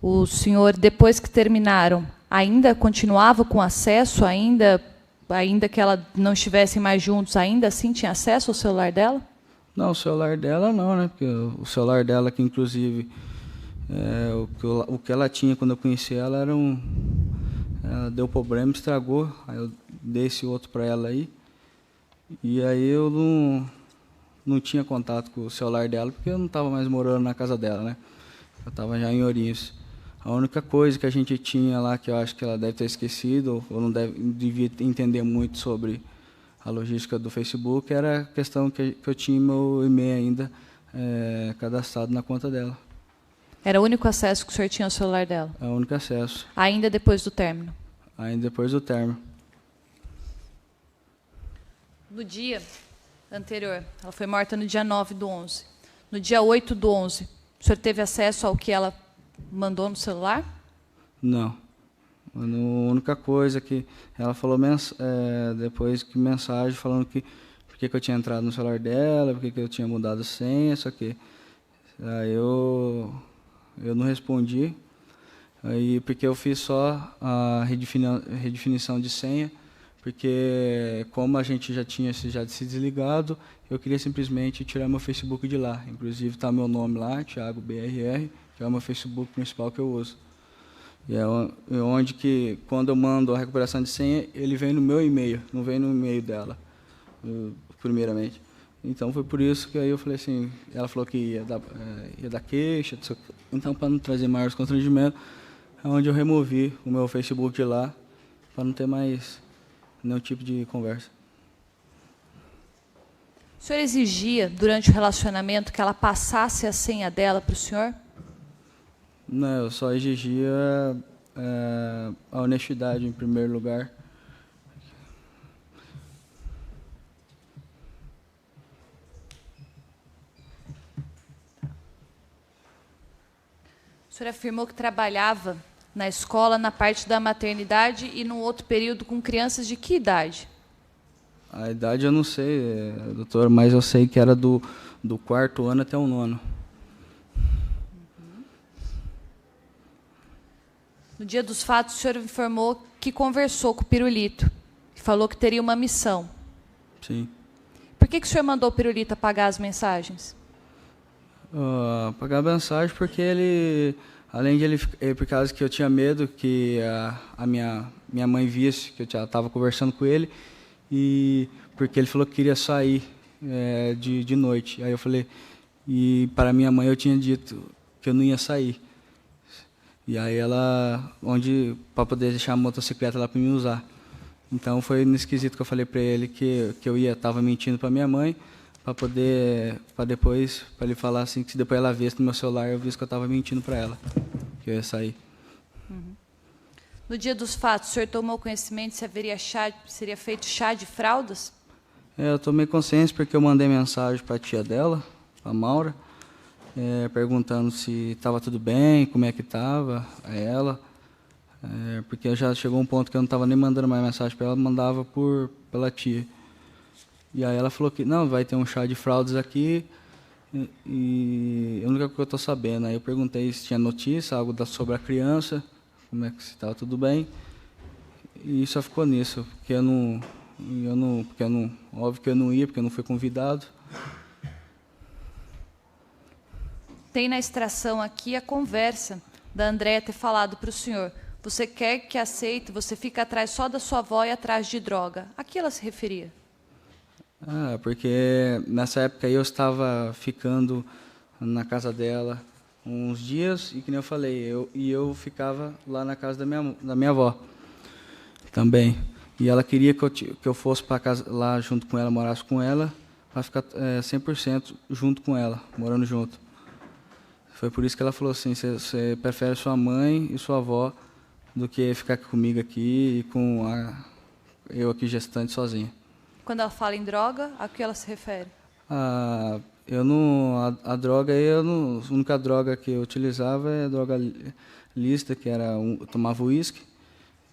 o senhor, depois que terminaram, ainda continuava com acesso, ainda que ela não estivessem mais juntos, ainda assim tinha acesso ao celular dela? Não, o celular dela não, né? Porque o celular dela, que inclusive, o que ela tinha quando eu conheci ela era ela deu problema, estragou, aí eu dei esse outro para ela aí, e aí eu não tinha contato com o celular dela, porque eu não estava mais morando na casa dela, né? Eu estava já em Ourinhos. A única coisa que a gente tinha lá, que eu acho que ela deve ter esquecido, ou não devia entender muito sobre a logística do Facebook, era a questão que eu tinha meu e-mail ainda cadastrado na conta dela. Era o único acesso que o senhor tinha ao celular dela? É o único acesso. Ainda depois do término? Ainda depois do término. No dia anterior, ela foi morta no dia 9/11. No dia 8/11, o senhor teve acesso ao que ela mandou no celular? Não. A única coisa que ela falou depois que mensagem falando que por que eu tinha entrado no celular dela, por que eu tinha mudado a senha, só que aí eu não respondi, aí porque eu fiz só a redefinição de senha, porque como a gente já tinha se desligado, eu queria simplesmente tirar meu Facebook de lá. Inclusive está meu nome lá, Thiago BRR, que é o meu Facebook principal que eu uso. E é onde que, quando eu mando a recuperação de senha, ele vem no meu e-mail, não vem no e-mail dela, primeiramente. Então, foi por isso que aí eu falei assim, ela falou que ia dar queixa, então, para não trazer maiores constrangimentos, é onde eu removi o meu Facebook de lá, para não ter mais nenhum tipo de conversa. O senhor exigia, durante o relacionamento, que ela passasse a senha dela para o senhor? Não, eu só exigia a honestidade em primeiro lugar. O senhor afirmou que trabalhava na escola, na parte da maternidade e num outro período com crianças de que idade? A idade eu não sei, doutora, mas eu sei que era do 4º ano até o 9º. No dia dos fatos, o senhor informou que conversou com o Pirulito, que falou que teria uma missão. Sim. Por que o senhor mandou o Pirulito apagar as mensagens? Apagar a mensagem porque ele, além de ele, por causa que eu tinha medo que a minha mãe visse que eu já estava conversando com ele, e porque ele falou que queria sair de noite. Aí eu falei, e para minha mãe eu tinha dito que eu não ia sair. E aí para poder deixar a motocicleta lá para me usar. Então foi nesse quesito que eu falei para ele que eu estava mentindo para minha mãe, para ele falar assim, que se depois ela visse no meu celular, eu visse que eu estava mentindo para ela. que eu ia sair. No dia dos fatos, o senhor tomou conhecimento se seria feito chá de fraldas? Eu tomei consciência porque eu mandei mensagem para a tia dela, a Maura, perguntando se estava tudo bem, como é que estava a ela, porque já chegou um ponto que eu não estava nem mandando mais mensagem para ela, mandava pela tia. E aí ela falou que não, vai ter um chá de fraldas aqui, e a única coisa que eu estou sabendo. Aí eu perguntei se tinha notícia, algo sobre a criança, como é que estava tudo bem, e só ficou nisso, porque óbvio que eu não ia, porque eu não fui convidado. Tem na extração aqui a conversa da Andréia ter falado para o senhor: você quer que aceite, você fica atrás só da sua avó e atrás de droga. A que ela se referia? Porque nessa época aí eu estava ficando na casa dela uns dias, e que nem eu falei, eu ficava lá na casa da minha avó também. E ela queria que eu fosse para casa lá junto com ela, morasse com ela, para ficar 100% junto com ela, morando junto. Foi por isso que ela falou assim: você prefere sua mãe e sua avó do que ficar comigo aqui e com eu aqui gestante sozinha. Quando ela fala em droga, a que ela se refere? A droga, a única droga que eu utilizava é a droga lícita, que era eu tomava uísque,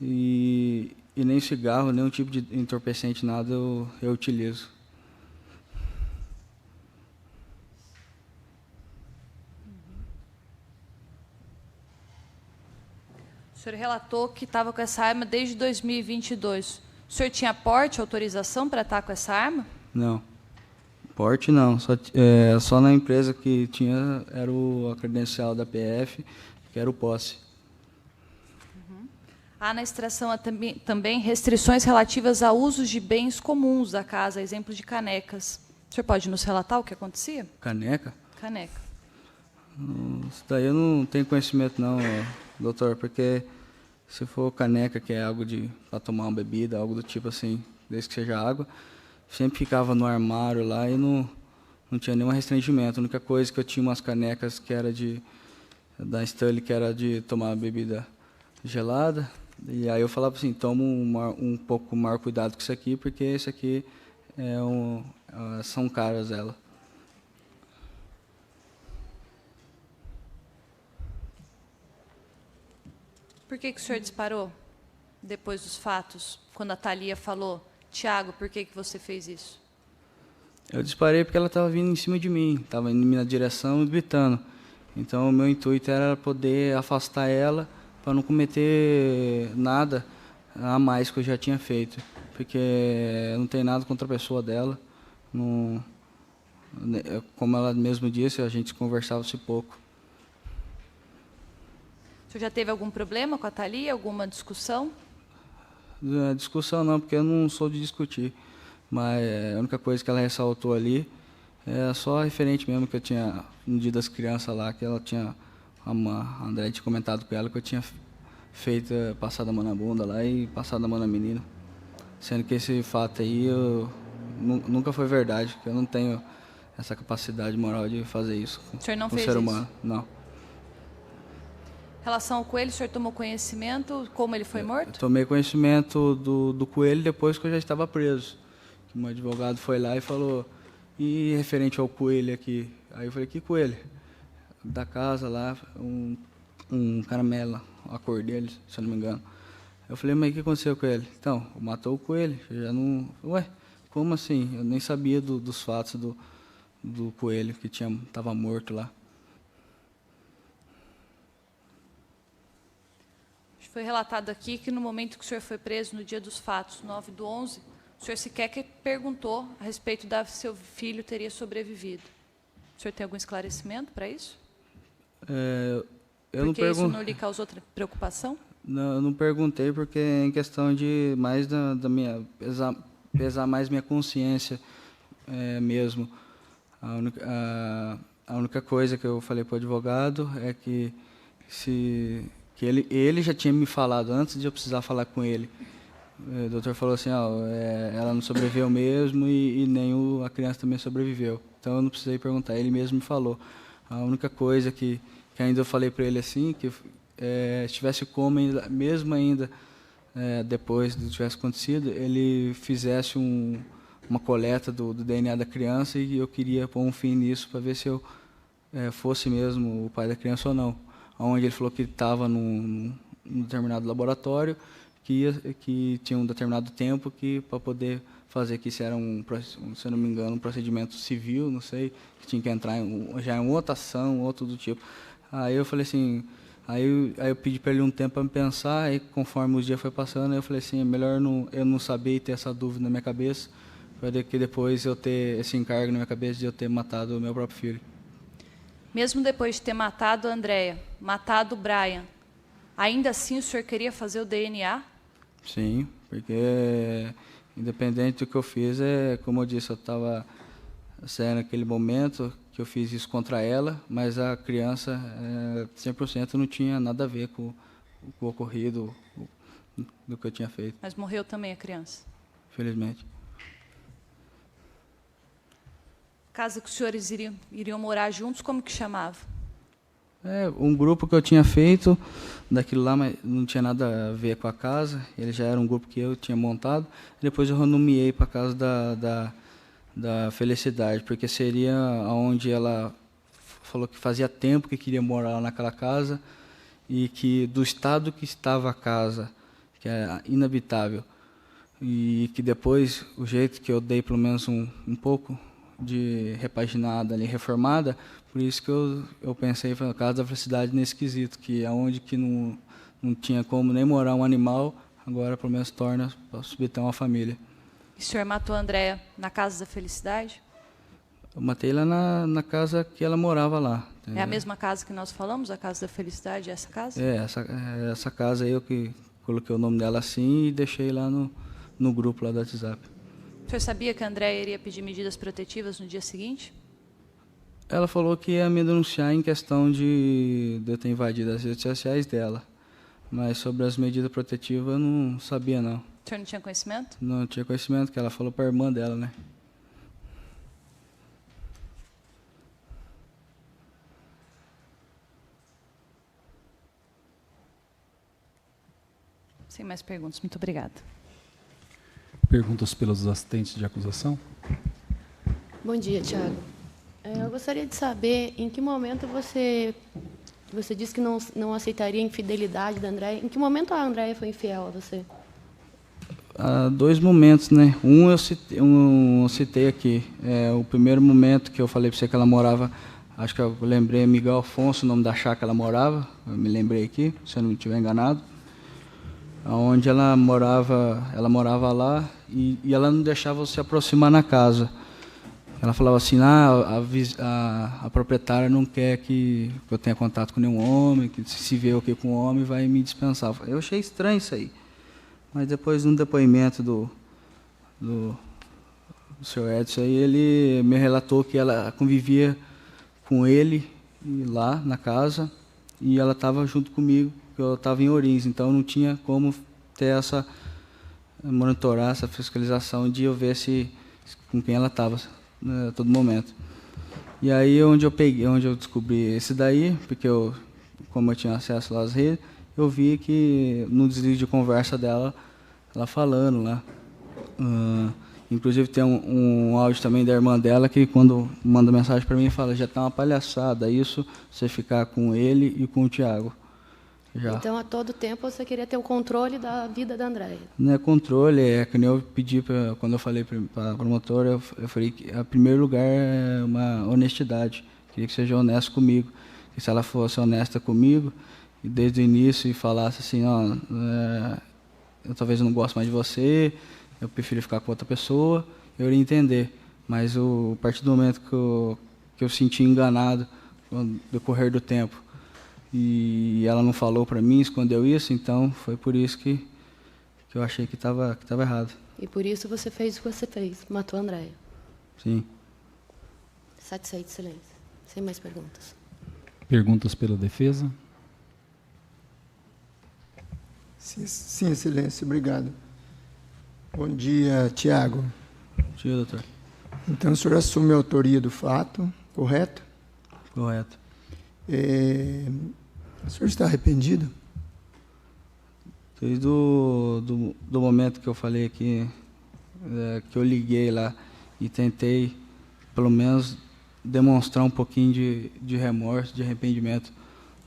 e nem cigarro, nenhum tipo de entorpecente, nada eu utilizo. O senhor relatou que estava com essa arma desde 2022. O senhor tinha porte, autorização para estar com essa arma? Não. Porte não. Só na empresa que tinha era a credencial da PF, que era o posse. Há na extração também restrições relativas a usos de bens comuns da casa, exemplo de canecas. O senhor pode nos relatar o que acontecia? Caneca? Caneca. Isso daí eu não tenho conhecimento não, doutor, porque se for caneca, que é algo para tomar uma bebida, algo do tipo assim, desde que seja água, sempre ficava no armário lá e não tinha nenhum restringimento. A única coisa que eu tinha umas canecas que era da Stanley, que era de tomar bebida gelada, e aí eu falava assim: toma um pouco maior cuidado com isso aqui, porque esse aqui são caras ela. Por que o senhor disparou depois dos fatos, quando a Thalia falou: Tiago, por que você fez isso? Eu disparei porque ela estava vindo em cima de mim, estava indo na direção e gritando. Então o meu intuito era poder afastar ela para não cometer nada a mais que eu já tinha feito, porque não tem nada contra a pessoa dela. Não, como ela mesmo disse, a gente conversava-se pouco. O senhor já teve algum problema com a Thalia, alguma discussão? Discussão não, porque eu não sou de discutir, mas a única coisa que ela ressaltou ali é só referente mesmo, que eu tinha, no dia das crianças lá, que ela tinha, a André tinha comentado com ela que eu tinha feito, passado a mão na bunda lá e passado a mão na menina, sendo que esse fato aí nunca foi verdade, que eu não tenho essa capacidade moral de fazer isso o senhor não com o fez ser isso? humano, não. Em relação ao coelho, o senhor tomou conhecimento como ele foi morto? Tomei conhecimento do coelho depois que eu já estava preso. Um advogado foi lá e falou: e referente ao coelho aqui? Aí eu falei: que coelho? Da casa lá, um caramelo, a cor dele, se eu não me engano. Eu falei: mas o que aconteceu com ele? Então, matou o coelho. Eu já não... Ué, como assim? Eu nem sabia dos fatos do coelho que estava morto lá. Foi relatado aqui que no momento que o senhor foi preso, no dia dos fatos, 9/11, o senhor sequer perguntou a respeito da seu filho teria sobrevivido. O senhor tem algum esclarecimento para isso? Eu porque isso não lhe causou preocupação? Não, eu não perguntei porque é em questão de mais da minha pesar mais minha consciência mesmo. A única coisa que eu falei para o advogado é que ele já tinha me falado antes de eu precisar falar com ele. O doutor falou assim: ela não sobreviveu mesmo e nem a criança também sobreviveu. Então eu não precisei perguntar, ele mesmo me falou. A única coisa que ainda eu falei para ele assim, que tivesse como, mesmo ainda depois do que tivesse acontecido, ele fizesse uma coleta do DNA da criança, e eu queria pôr um fim nisso para ver se eu fosse mesmo o pai da criança ou não. Onde ele falou que estava num determinado laboratório, que tinha um determinado tempo para poder fazer, que isso era se eu não me engano, um procedimento civil, não sei, que tinha que entrar já em outra ação, outro do tipo. Aí eu falei assim, aí eu pedi para ele um tempo para me pensar, e conforme os dias foi passando, eu falei assim, é melhor eu não saber e ter essa dúvida na minha cabeça, para que depois eu ter esse encargo na minha cabeça de eu ter matado o meu próprio filho. Mesmo depois de ter matado a Andréia, matado o Brian, ainda assim o senhor queria fazer o DNA? Sim, porque independente do que eu fiz, como eu disse, eu estava saindo naquele momento que eu fiz isso contra ela, mas a criança 100% não tinha nada a ver com o ocorrido, do que eu tinha feito. Mas morreu também a criança? Felizmente. Casa que os senhores iriam morar juntos, como que chamava? Um grupo que eu tinha feito daquilo lá, mas não tinha nada a ver com a casa. Ele já era um grupo que eu tinha montado. Depois eu renomeei para a Casa da Felicidade, porque seria onde ela falou que fazia tempo que queria morar naquela casa, e que do estado que estava a casa, que é inabitável, e que depois o jeito que eu dei pelo menos um pouco de repaginada ali, reformada, por isso que eu pensei na Casa da Felicidade nesse quesito, que aonde que não tinha como nem morar um animal, agora pelo menos torna para subter uma família. E o senhor matou a Andréia na Casa da Felicidade? Eu matei ela na casa que ela morava lá. É a mesma casa que nós falamos, a Casa da Felicidade, essa casa? Essa casa aí eu que coloquei o nome dela assim e deixei lá no grupo lá do WhatsApp. O senhor sabia que a Andréia iria pedir medidas protetivas no dia seguinte? Ela falou que ia me denunciar em questão de eu ter invadido as redes sociais dela. Mas sobre as medidas protetivas eu não sabia, não. O senhor não tinha conhecimento? Não tinha conhecimento, que ela falou para a irmã dela, né? Sem mais perguntas. Muito obrigada. Perguntas pelos assistentes de acusação? Bom dia, Tiago. Eu gostaria de saber em que momento você disse que não aceitaria a infidelidade da Andréia. Em que momento a Andréia foi infiel a você? Há 2 momentos, né? Eu citei aqui. O primeiro momento que eu falei para você que ela morava, acho que eu lembrei, Miguel Afonso, o nome da chácara que ela morava, eu me lembrei aqui, se eu não estiver enganado. Onde ela morava lá, e ela não deixava se aproximar na casa. Ela falava assim, a proprietária não quer que eu tenha contato com nenhum homem, que se vê aqui com um homem vai me dispensar. Eu achei estranho isso aí. Mas depois, num depoimento do senhor Edson, aí, ele me relatou que ela convivia com ele lá na casa, e ela estava junto comigo, porque eu estava em Ourinhos, então não tinha como ter monitorar essa fiscalização de eu ver com quem ela estava a todo momento. E aí onde eu descobri esse daí, porque como eu tinha acesso lá às redes, eu vi que no deslize de conversa dela, ela falando lá. Inclusive tem um áudio também da irmã dela, que quando manda mensagem para mim fala, já está uma palhaçada isso, você ficar com ele e com o Tiago. Já. Então, a todo tempo, você queria ter o controle da vida da Andréia? Não é controle, que nem eu pedi, quando eu falei para a promotora, eu falei que, em primeiro lugar, é uma honestidade. Queria que seja honesto comigo. Que se ela fosse honesta comigo, e desde o início, e falasse assim, eu talvez não gosto mais de você, eu prefiro ficar com outra pessoa, eu iria entender. Mas a partir do momento que eu senti enganado, no decorrer do tempo, e ela não falou para mim, escondeu isso, então foi por isso que eu achei que estava errado. E por isso você fez o que você fez, matou a Andréia? Sim. Satisfeito, silêncio. Sem mais perguntas. Perguntas pela defesa? Sim, excelência, obrigado. Bom dia, Tiago. Bom dia, doutor. Então, o senhor assume a autoria do fato, correto? Correto. O senhor está arrependido? Desde do momento que eu falei aqui, que eu liguei lá e tentei, pelo menos, demonstrar um pouquinho de remorso, de arrependimento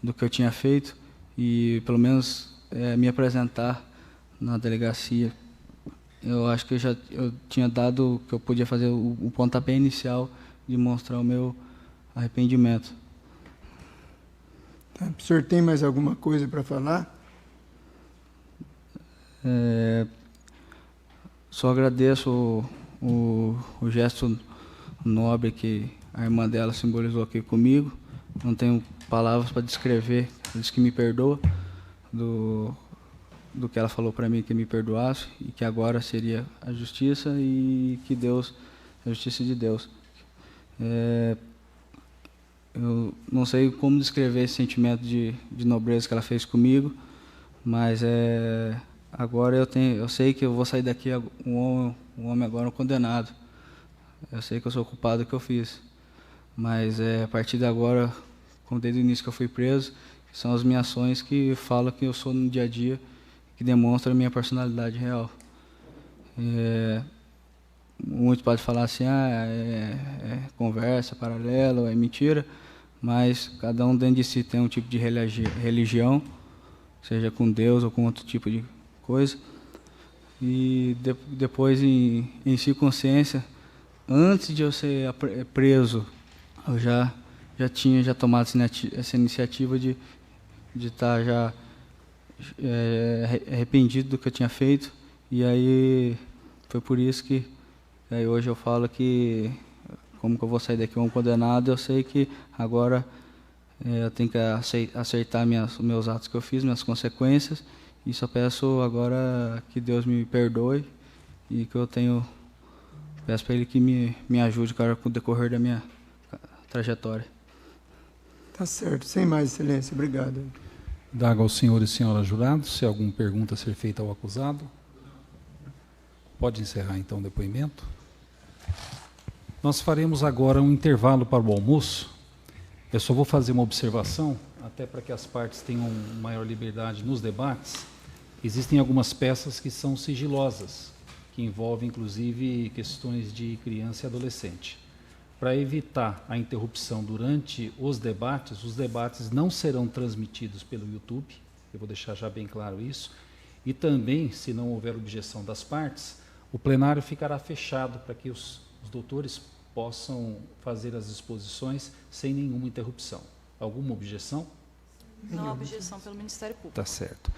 do que eu tinha feito e, pelo menos, me apresentar na delegacia. Eu acho que eu tinha dado o que eu podia fazer, o pontapé inicial de mostrar o meu arrependimento. Tá. O senhor tem mais alguma coisa para falar? Só agradeço o gesto nobre que a irmã dela simbolizou aqui comigo. Não tenho palavras para descrever, diz que me perdoa do que ela falou para mim, que me perdoasse e que agora seria a justiça e que Deus, a justiça de Deus. Eu não sei como descrever esse sentimento de nobreza que ela fez comigo, mas agora eu sei que eu vou sair daqui um homem agora condenado. Eu sei que eu sou culpado do que eu fiz, mas a partir de agora, como desde o início que eu fui preso, são as minhas ações que falam que eu sou no dia a dia, que demonstram a minha personalidade real. Muitos podem falar assim, conversa, paralelo, é mentira, mas cada um dentro de si tem um tipo de religião, seja com Deus ou com outro tipo de coisa. E depois, em circunstância, antes de eu ser preso, eu já tinha tomado essa iniciativa de estar já arrependido do que eu tinha feito. E aí foi por isso que hoje eu falo que, como que eu vou sair daqui um condenado, eu sei que agora eu tenho que aceitar meus atos que eu fiz, minhas consequências, e só peço agora que Deus me perdoe e que peço para Ele que me ajude com o decorrer da minha trajetória. Tá certo, sem mais, excelência, obrigado. Dago ao senhor e senhora jurados, se alguma pergunta a ser feita ao acusado. Pode encerrar então o depoimento. Nós faremos agora um intervalo para o almoço. Eu só vou fazer uma observação, até para que as partes tenham maior liberdade nos debates. Existem algumas peças que são sigilosas, que envolvem inclusive questões de criança e adolescente. Para evitar a interrupção durante os debates não serão transmitidos pelo YouTube, eu vou deixar já bem claro isso, e também, se não houver objeção das partes, o plenário ficará fechado para que os doutores possam fazer as exposições sem nenhuma interrupção. Alguma objeção? Não há objeção pelo Ministério Público. Tá certo.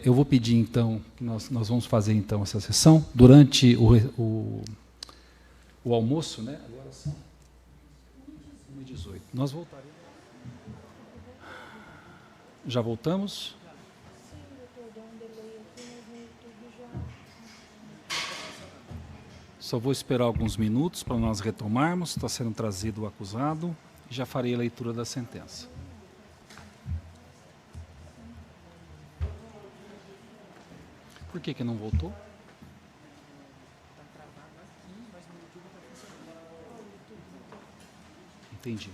Eu vou pedir, então, que nós vamos fazer, então, essa sessão durante o almoço, né? Agora são 1h18. Nós voltaremos. Já voltamos? Só vou esperar alguns minutos para nós retomarmos. Está sendo trazido o acusado. Já farei a leitura da sentença. Por que não voltou? Entendi.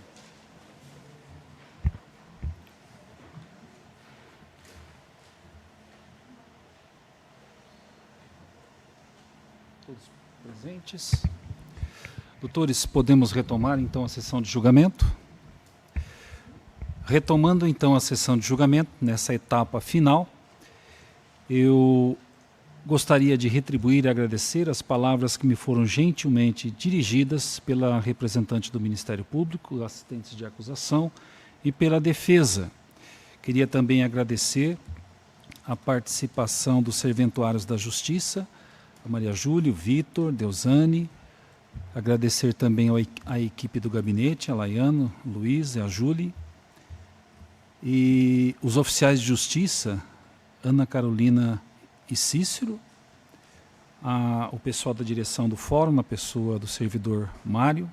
Todos presentes. Doutores, podemos retomar então a sessão de julgamento? Retomando então a sessão de julgamento, nessa etapa final, eu gostaria de retribuir e agradecer as palavras que me foram gentilmente dirigidas pela representante do Ministério Público, assistentes de acusação e pela defesa. Queria também agradecer a participação dos serventuários da Justiça, a Maria Júlia, o Vitor, Deusane, agradecer também à equipe do gabinete, a Laiano, o Luiz e a Júlia, e os oficiais de justiça, Ana Carolina e Cícero, o pessoal da direção do fórum, na pessoa do servidor Mário.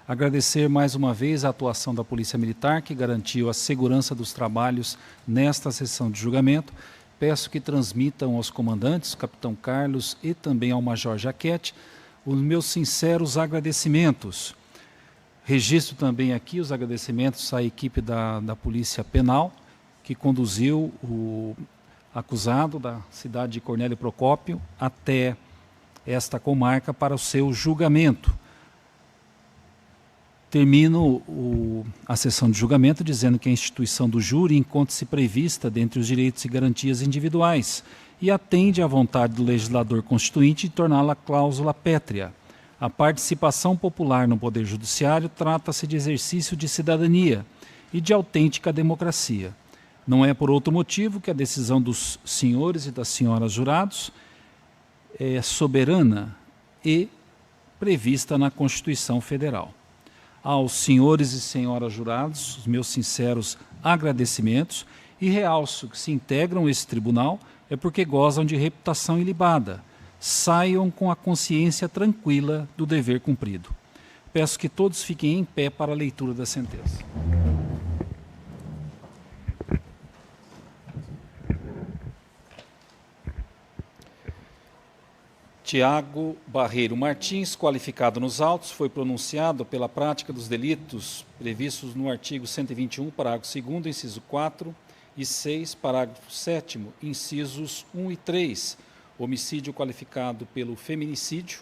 Agradecer mais uma vez a atuação da Polícia Militar, que garantiu a segurança dos trabalhos nesta sessão de julgamento. Peço que transmitam aos comandantes, Capitão Carlos e também ao Major Jaquete, os meus sinceros agradecimentos. Registro também aqui os agradecimentos à equipe da Polícia Penal que conduziu o acusado da cidade de Cornélio Procópio até esta comarca para o seu julgamento. Termino a sessão de julgamento dizendo que a instituição do júri encontra-se prevista dentre os direitos e garantias individuais e atende à vontade do legislador constituinte de torná-la cláusula pétrea. A participação popular no Poder Judiciário trata-se de exercício de cidadania e de autêntica democracia. Não é por outro motivo que a decisão dos senhores e das senhoras jurados é soberana e prevista na Constituição Federal. Aos senhores e senhoras jurados, os meus sinceros agradecimentos e realço que se integram a esse tribunal é porque gozam de reputação ilibada. Saiam com a consciência tranquila do dever cumprido. Peço que todos fiquem em pé para a leitura da sentença. Tiago Barreiro Martins, qualificado nos autos, foi pronunciado pela prática dos delitos previstos no artigo 121, parágrafo 2º, inciso 4 e 6, parágrafo 7º, incisos 1 e 3, homicídio qualificado pelo feminicídio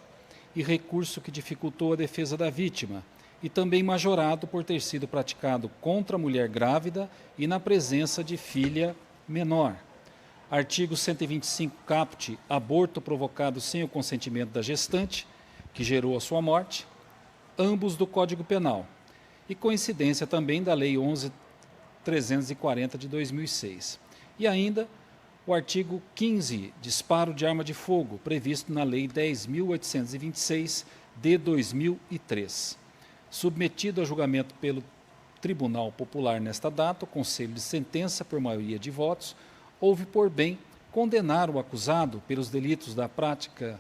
e recurso que dificultou a defesa da vítima, e também majorado por ter sido praticado contra a mulher grávida e na presença de filha menor. Artigo 125, caput, aborto provocado sem o consentimento da gestante, que gerou a sua morte, ambos do Código Penal, e coincidência também da Lei 11.340 de 2006. E ainda o artigo 15, disparo de arma de fogo, previsto na Lei 10.826 de 2003. Submetido a julgamento pelo Tribunal Popular nesta data, o Conselho de Sentença, por maioria de votos, houve por bem condenar o acusado pelos delitos da prática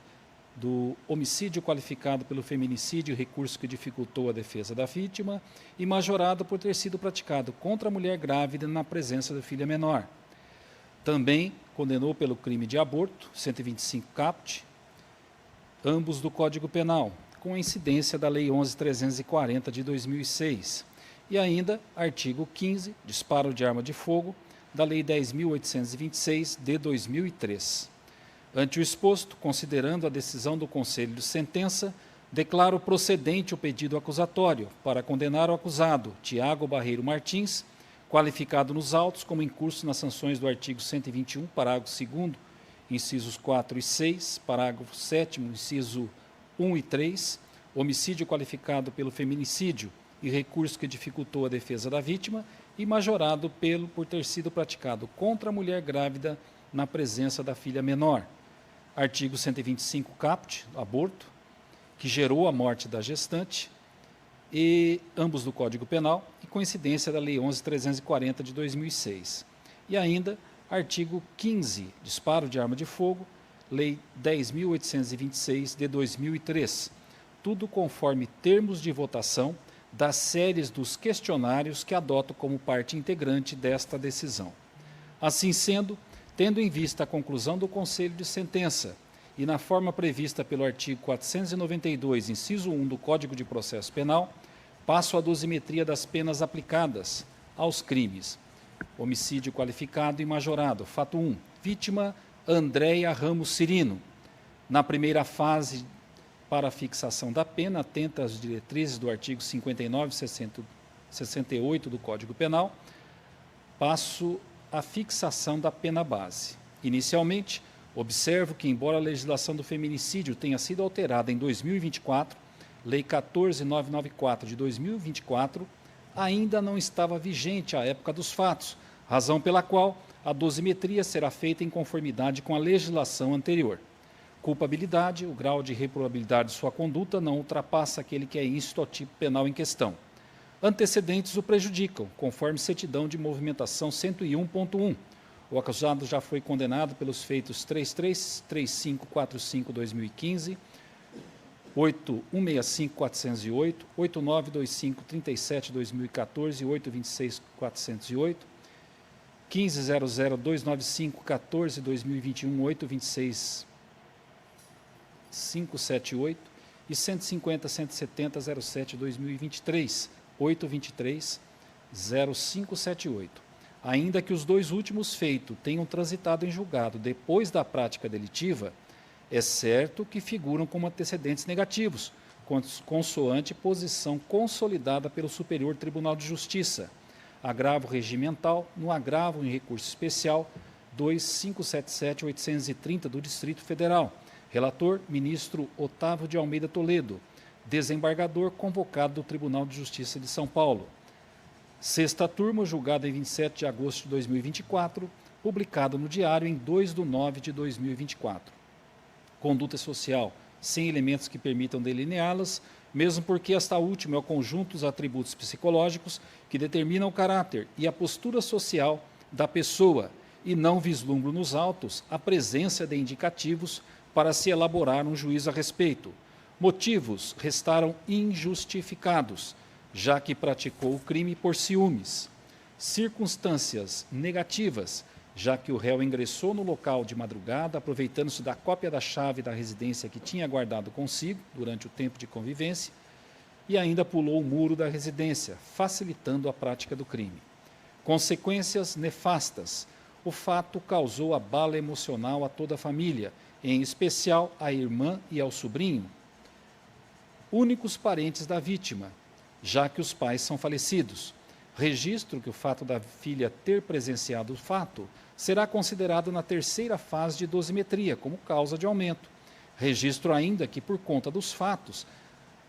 do homicídio qualificado pelo feminicídio e recurso que dificultou a defesa da vítima e majorado por ter sido praticado contra a mulher grávida na presença da filha menor. Também condenou pelo crime de aborto, 125 caput, ambos do Código Penal, com a incidência da Lei 11.340 de 2006. E ainda, artigo 15, disparo de arma de fogo, da Lei 10.826 de 2003. Ante o exposto, considerando a decisão do Conselho de Sentença, declaro procedente o pedido acusatório para condenar o acusado, Tiago Barreiro Martins, qualificado nos autos como incurso nas sanções do artigo 121, parágrafo 2º, incisos 4 e 6, parágrafo 7º, inciso 1 e 3, homicídio qualificado pelo feminicídio e recurso que dificultou a defesa da vítima, e majorado por ter sido praticado contra a mulher grávida na presença da filha menor. Artigo 125 caput, aborto, que gerou a morte da gestante, e ambos do Código Penal, e coincidência da Lei 11.340 de 2006. E ainda, artigo 15, disparo de arma de fogo, Lei 10.826 de 2003. Tudo conforme termos de votação das séries dos questionários que adoto como parte integrante desta decisão. Assim sendo, tendo em vista a conclusão do Conselho de Sentença e na forma prevista pelo artigo 492, inciso 1 do Código de Processo Penal, passo à dosimetria das penas aplicadas aos crimes: homicídio qualificado e majorado. Fato 1. Vítima Andréia Ramos Cirino. Na primeira fase, para a fixação da pena, atenta às diretrizes do artigo 59 e 68 do Código Penal, passo à fixação da pena base. Inicialmente, observo que, embora a legislação do feminicídio tenha sido alterada em 2024, Lei 14.994 de 2024 ainda não estava vigente à época dos fatos, razão pela qual a dosimetria será feita em conformidade com a legislação anterior. Culpabilidade: o grau de reprovabilidade de sua conduta não ultrapassa aquele que é íncito ao tipo penal em questão. Antecedentes o prejudicam, conforme certidão de movimentação 101.1. O acusado já foi condenado pelos feitos 33, 3545 2015, 8165 408, 8925 37 2014 e 826 408, 1500 295 14 2021, 826 578 e 150 170 07 2023, 823 0578. ainda que os 2 últimos feitos tenham transitado em julgado depois da prática delitiva, é certo que figuram como antecedentes negativos, consoante posição consolidada pelo Superior Tribunal de Justiça, agravo regimental no agravo em recurso especial 2577-830 do Distrito Federal. Relator, ministro Otávio de Almeida Toledo. Desembargador convocado do Tribunal de Justiça de São Paulo. 6ª turma, julgada em 27 de agosto de 2024, publicado no Diário em 2/9/2024. Conduta social, sem elementos que permitam delineá-las, mesmo porque esta última é o conjunto dos atributos psicológicos que determinam o caráter e a postura social da pessoa, e não vislumbro nos autos a presença de indicativos para se elaborar um juízo a respeito. Motivos restaram injustificados, já que praticou o crime por ciúmes. Circunstâncias negativas, já que o réu ingressou no local de madrugada, aproveitando-se da cópia da chave da residência que tinha guardado consigo durante o tempo de convivência, e ainda pulou o muro da residência, facilitando a prática do crime. Consequências nefastas. O fato causou abalo emocional a toda a família, em especial à irmã e ao sobrinho, únicos parentes da vítima, já que os pais são falecidos. Registro que o fato da filha ter presenciado o fato será considerado na 3ª fase de dosimetria como causa de aumento. Registro ainda que, por conta dos fatos,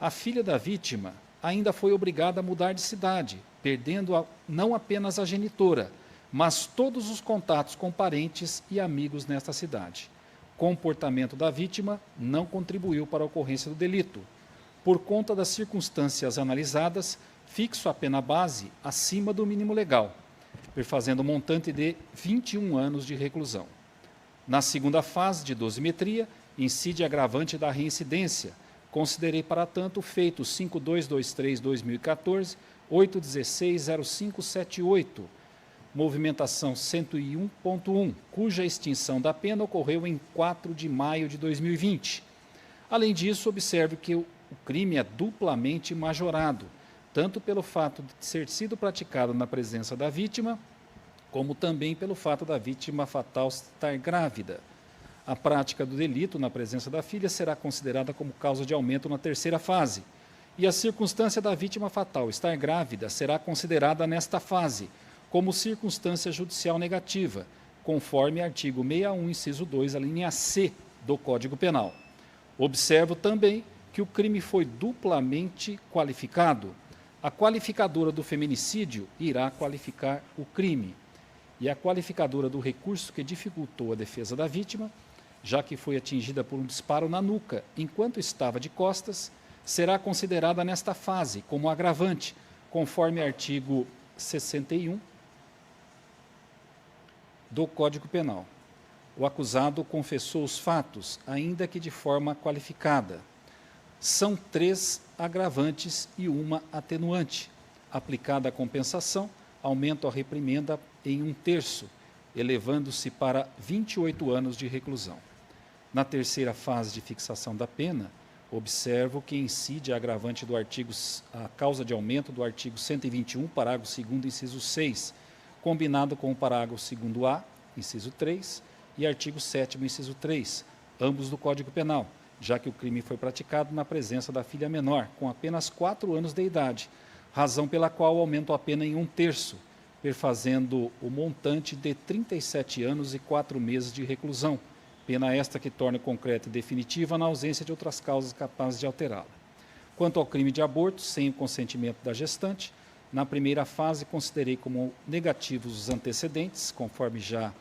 a filha da vítima ainda foi obrigada a mudar de cidade, perdendo não apenas a genitora, mas todos os contatos com parentes e amigos nesta cidade. Comportamento da vítima não contribuiu para a ocorrência do delito. Por conta das circunstâncias analisadas, fixo a pena base acima do mínimo legal, perfazendo montante de 21 anos de reclusão. Na 2ª fase de dosimetria, incide agravante da reincidência. Considerei, para tanto, o feito 5223-2014, 816-0578, movimentação 101.1, cuja extinção da pena ocorreu em 4 de maio de 2020. Além disso, observe que o crime é duplamente majorado, tanto pelo fato de ter sido praticado na presença da vítima, como também pelo fato da vítima fatal estar grávida. A prática do delito na presença da filha será considerada como causa de aumento na 3ª fase, e a circunstância da vítima fatal estar grávida será considerada nesta fase como circunstância judicial negativa, conforme artigo 61, inciso 2, a linha C do Código Penal. Observo também que o crime foi duplamente qualificado. A qualificadora do feminicídio irá qualificar o crime, e a qualificadora do recurso que dificultou a defesa da vítima, já que foi atingida por um disparo na nuca enquanto estava de costas, será considerada nesta fase como agravante, conforme artigo 61 do Código Penal. O acusado confessou os fatos, ainda que de forma qualificada. São 3 agravantes e uma atenuante. Aplicada a compensação, aumento a reprimenda em 1/3, elevando-se para 28 anos de reclusão. Na 3ª fase de fixação da pena, observo que incide a agravante do artigo, a causa de aumento do artigo 121, parágrafo 2º, inciso 6, combinado com o parágrafo 2º-A, inciso 3, e artigo 7º, inciso 3, ambos do Código Penal, já que o crime foi praticado na presença da filha menor, com apenas 4 anos de idade, razão pela qual aumento a pena em 1/3, perfazendo o montante de 37 anos e 4 meses de reclusão, pena esta que torna concreta e definitiva na ausência de outras causas capazes de alterá-la. Quanto ao crime de aborto, sem o consentimento da gestante, na 1ª fase considerei como negativos os antecedentes, conforme já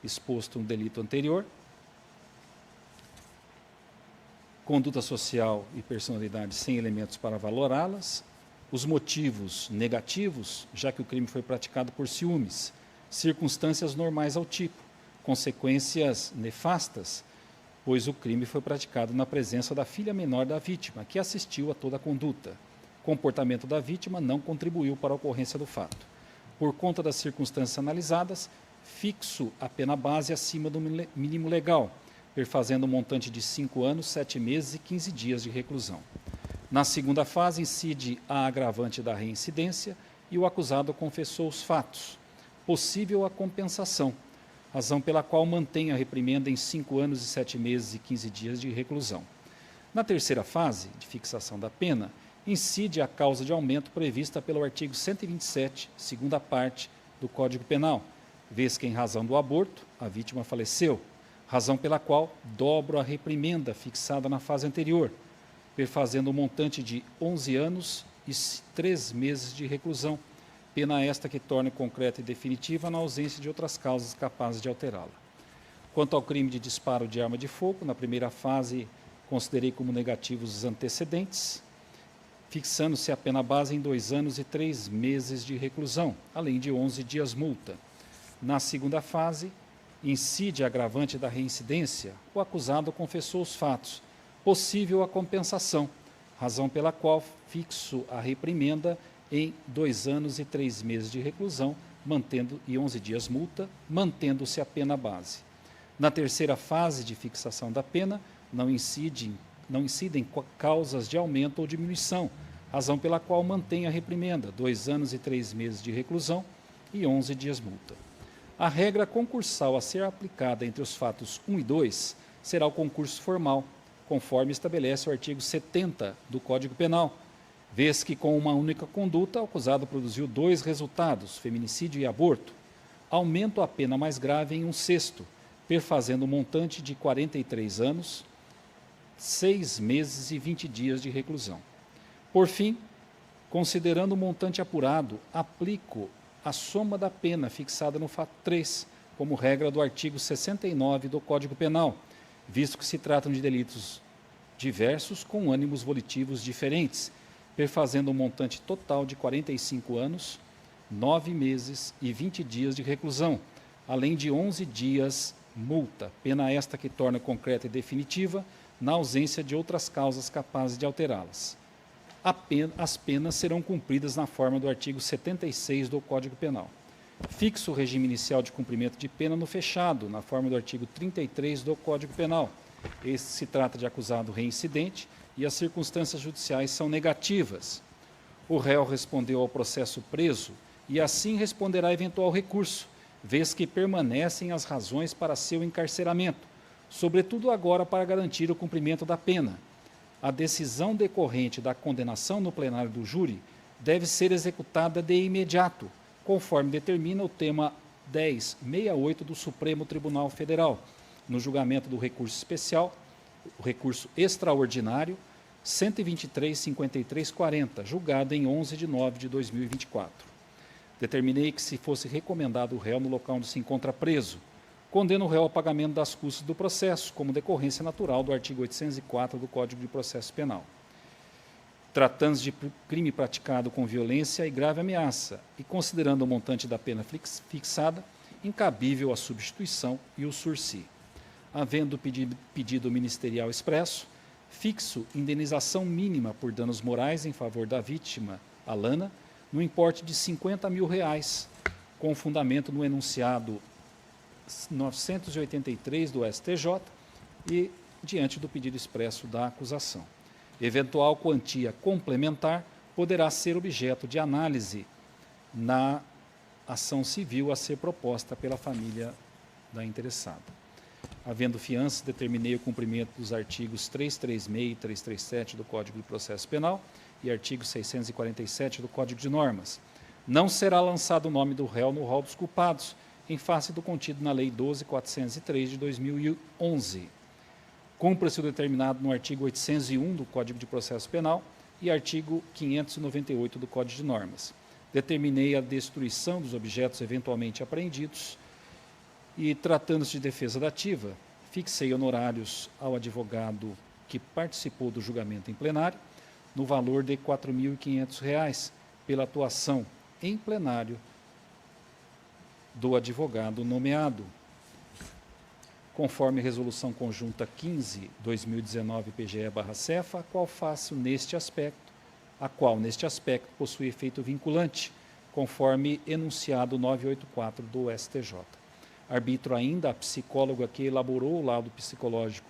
exposto no delito anterior, conduta social e personalidade sem elementos para valorá-las, os motivos negativos, já que o crime foi praticado por ciúmes, circunstâncias normais ao tipo, consequências nefastas, pois o crime foi praticado na presença da filha menor da vítima, que assistiu a toda a conduta. Comportamento da vítima não contribuiu para a ocorrência do fato. Por conta das circunstâncias analisadas, fixo a pena base acima do mínimo legal, perfazendo um montante de 5 anos, 7 meses e 15 dias de reclusão. Na 2ª fase, incide a agravante da reincidência e o acusado confessou os fatos. possível a compensação, razão pela qual mantém a reprimenda em 5 anos e 7 meses e 15 dias de reclusão. Na terceira fase, de fixação da pena, incide a causa de aumento prevista pelo artigo 127, segunda parte do Código Penal, vez que, em razão do aborto, a vítima faleceu, razão pela qual dobro a reprimenda fixada na fase anterior, perfazendo o montante de 11 anos e 3 meses de reclusão, pena esta que torne concreta e definitiva na ausência de outras causas capazes de alterá-la. Quanto ao crime de disparo de arma de fogo, na primeira fase considerei como negativos os antecedentes, fixando-se a pena base em 2 anos e 3 meses de reclusão, além de 11 dias multa. Na segunda fase, incide a agravante da reincidência, o acusado confessou os fatos, possível a compensação, razão pela qual fixo a reprimenda em 2 anos e 3 meses de reclusão, e 11 dias multa, mantendo-se a pena base. Na terceira fase de fixação da pena, não incidem causas de aumento ou diminuição, razão pela qual mantém a reprimenda, 2 anos e 3 meses de reclusão e 11 dias multa. A regra concursal a ser aplicada entre os fatos 1 e 2 será o concurso formal, conforme estabelece o artigo 70 do Código Penal, vez que com uma única conduta o acusado produziu 2 resultados, feminicídio e aborto, aumento a pena mais grave em 1/6, perfazendo o montante de 43 anos, 6 meses e 20 dias de reclusão. Por fim, considerando o montante apurado, aplico a soma da pena fixada no fato 3, como regra do artigo 69 do Código Penal, visto que se tratam de delitos diversos com ânimos volitivos diferentes, perfazendo um montante total de 45 anos, 9 meses e 20 dias de reclusão, além de 11 dias multa, pena esta que torna concreta e definitiva na ausência de outras causas capazes de alterá-las. As penas serão cumpridas na forma do artigo 76 do Código Penal. Fixo o regime inicial de cumprimento de pena no fechado, na forma do artigo 33 do Código Penal. Este se trata de acusado reincidente e as circunstâncias judiciais são negativas. O réu respondeu ao processo preso e assim responderá eventual recurso, vez que permanecem as razões para seu encarceramento, sobretudo agora para garantir o cumprimento da pena. A decisão decorrente da condenação no plenário do júri deve ser executada de imediato, conforme determina o tema 1068 do Supremo Tribunal Federal, no julgamento do recurso especial, o recurso extraordinário 123.5340, julgado em 11 de nove de 2024. Determinei que se fosse recomendado o réu no local onde se encontra preso, condena o réu ao pagamento das custas do processo, como decorrência natural do artigo 804 do Código de Processo Penal. Tratando-se de crime praticado com violência e grave ameaça, e considerando o montante da pena fixada, incabível a substituição e o sursi. Havendo pedido ministerial expresso, fixo indenização mínima por danos morais em favor da vítima, Alana, no importe de R$50 mil, com fundamento no enunciado 983 do STJ e diante do pedido expresso da acusação. Eventual quantia complementar poderá ser objeto de análise na ação civil a ser proposta pela família da interessada. Havendo fiança, determinei o cumprimento dos artigos 336 e 337 do Código de Processo Penal e artigo 647 do Código de Normas. Não será lançado o nome do réu no rol dos culpados, em face do contido na Lei 12.403 de 2011. Cumpra-se o determinado no artigo 801 do Código de Processo Penal e artigo 598 do Código de Normas. Determinei a destruição dos objetos eventualmente apreendidos e, tratando-se de defesa dativa, fixei honorários ao advogado que participou do julgamento em plenário no valor de R$ 4.500 pela atuação em plenário do advogado nomeado, conforme Resolução Conjunta 15/2019 PGE/CEFA, a qual neste aspecto possui efeito vinculante, conforme enunciado 984 do STJ. Arbitro ainda a psicóloga que elaborou o laudo psicológico,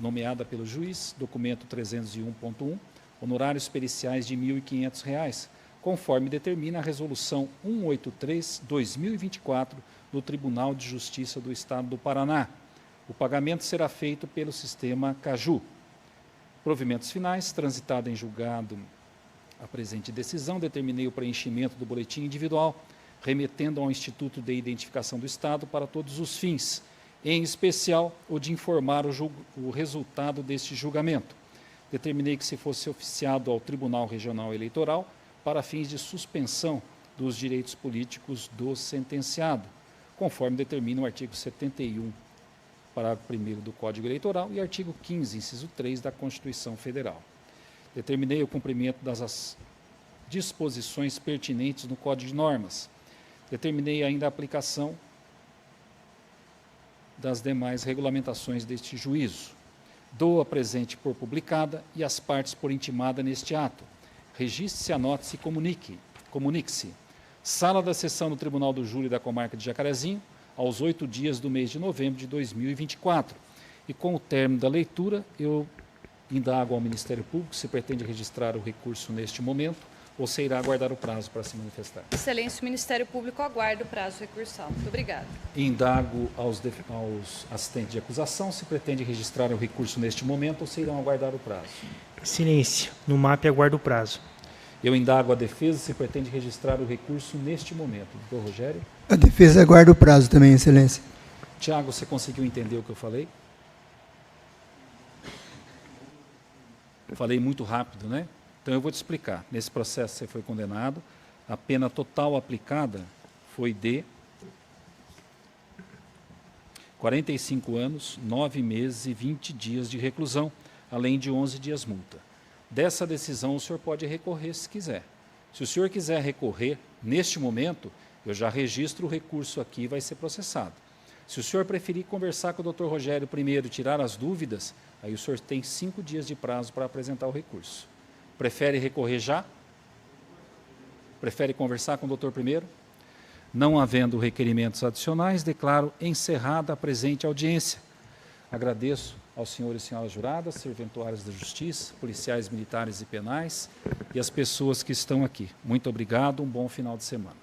nomeada pelo juiz, documento 301.1, honorários periciais de R$ 1.500, conforme determina a Resolução 183/2024 do Tribunal de Justiça do Estado do Paraná. O pagamento será feito pelo sistema Caju. Provimentos finais, transitado em julgado a presente decisão, determinei o preenchimento do boletim individual, remetendo ao Instituto de Identificação do Estado para todos os fins, em especial o de informar o resultado deste julgamento. Determinei que se fosse oficiado ao Tribunal Regional Eleitoral para fins de suspensão dos direitos políticos do sentenciado, conforme determina o artigo 71, parágrafo 1º do Código Eleitoral e artigo 15, inciso 3 da Constituição Federal. Determinei o cumprimento das disposições pertinentes no Código de Normas. Determinei ainda a aplicação das demais regulamentações deste juízo. Dou a presente por publicada e as partes por intimada neste ato. Registre-se, anote-se e comunique-se. Sala da sessão do Tribunal do Júri da Comarca de Jacarezinho, aos 8 dias do mês de novembro de 2024. E com o término da leitura, eu indago ao Ministério Público se pretende registrar o recurso neste momento ou se irá aguardar o prazo para se manifestar. Excelência, o Ministério Público aguarda o prazo recursal. Muito obrigada. Indago aos assistentes de acusação se pretende registrar o recurso neste momento ou se irão aguardar o prazo. Excelência, no MAP aguarda o prazo. Eu indago a defesa se pretende registrar o recurso neste momento. Doutor Rogério? A defesa aguarda o prazo também, Excelência. Tiago, você conseguiu entender o que eu falei? Falei muito rápido, né? Então eu vou te explicar. Nesse processo você foi condenado, a pena total aplicada foi de 45 anos, 9 meses e 20 dias de reclusão, além de 11 dias multa. Dessa decisão o senhor pode recorrer se quiser. Se o senhor quiser recorrer, neste momento, eu já registro o recurso aqui e vai ser processado. Se o senhor preferir conversar com o doutor Rogério primeiro, tirar as dúvidas, aí o senhor tem 5 dias de prazo para apresentar o recurso. Prefere recorrer já? Prefere conversar com o doutor primeiro? Não havendo requerimentos adicionais, declaro encerrada a presente audiência. Agradeço aos senhores e senhoras juradas, serventuários da Justiça, policiais militares e penais e as pessoas que estão aqui. Muito obrigado, um bom final de semana.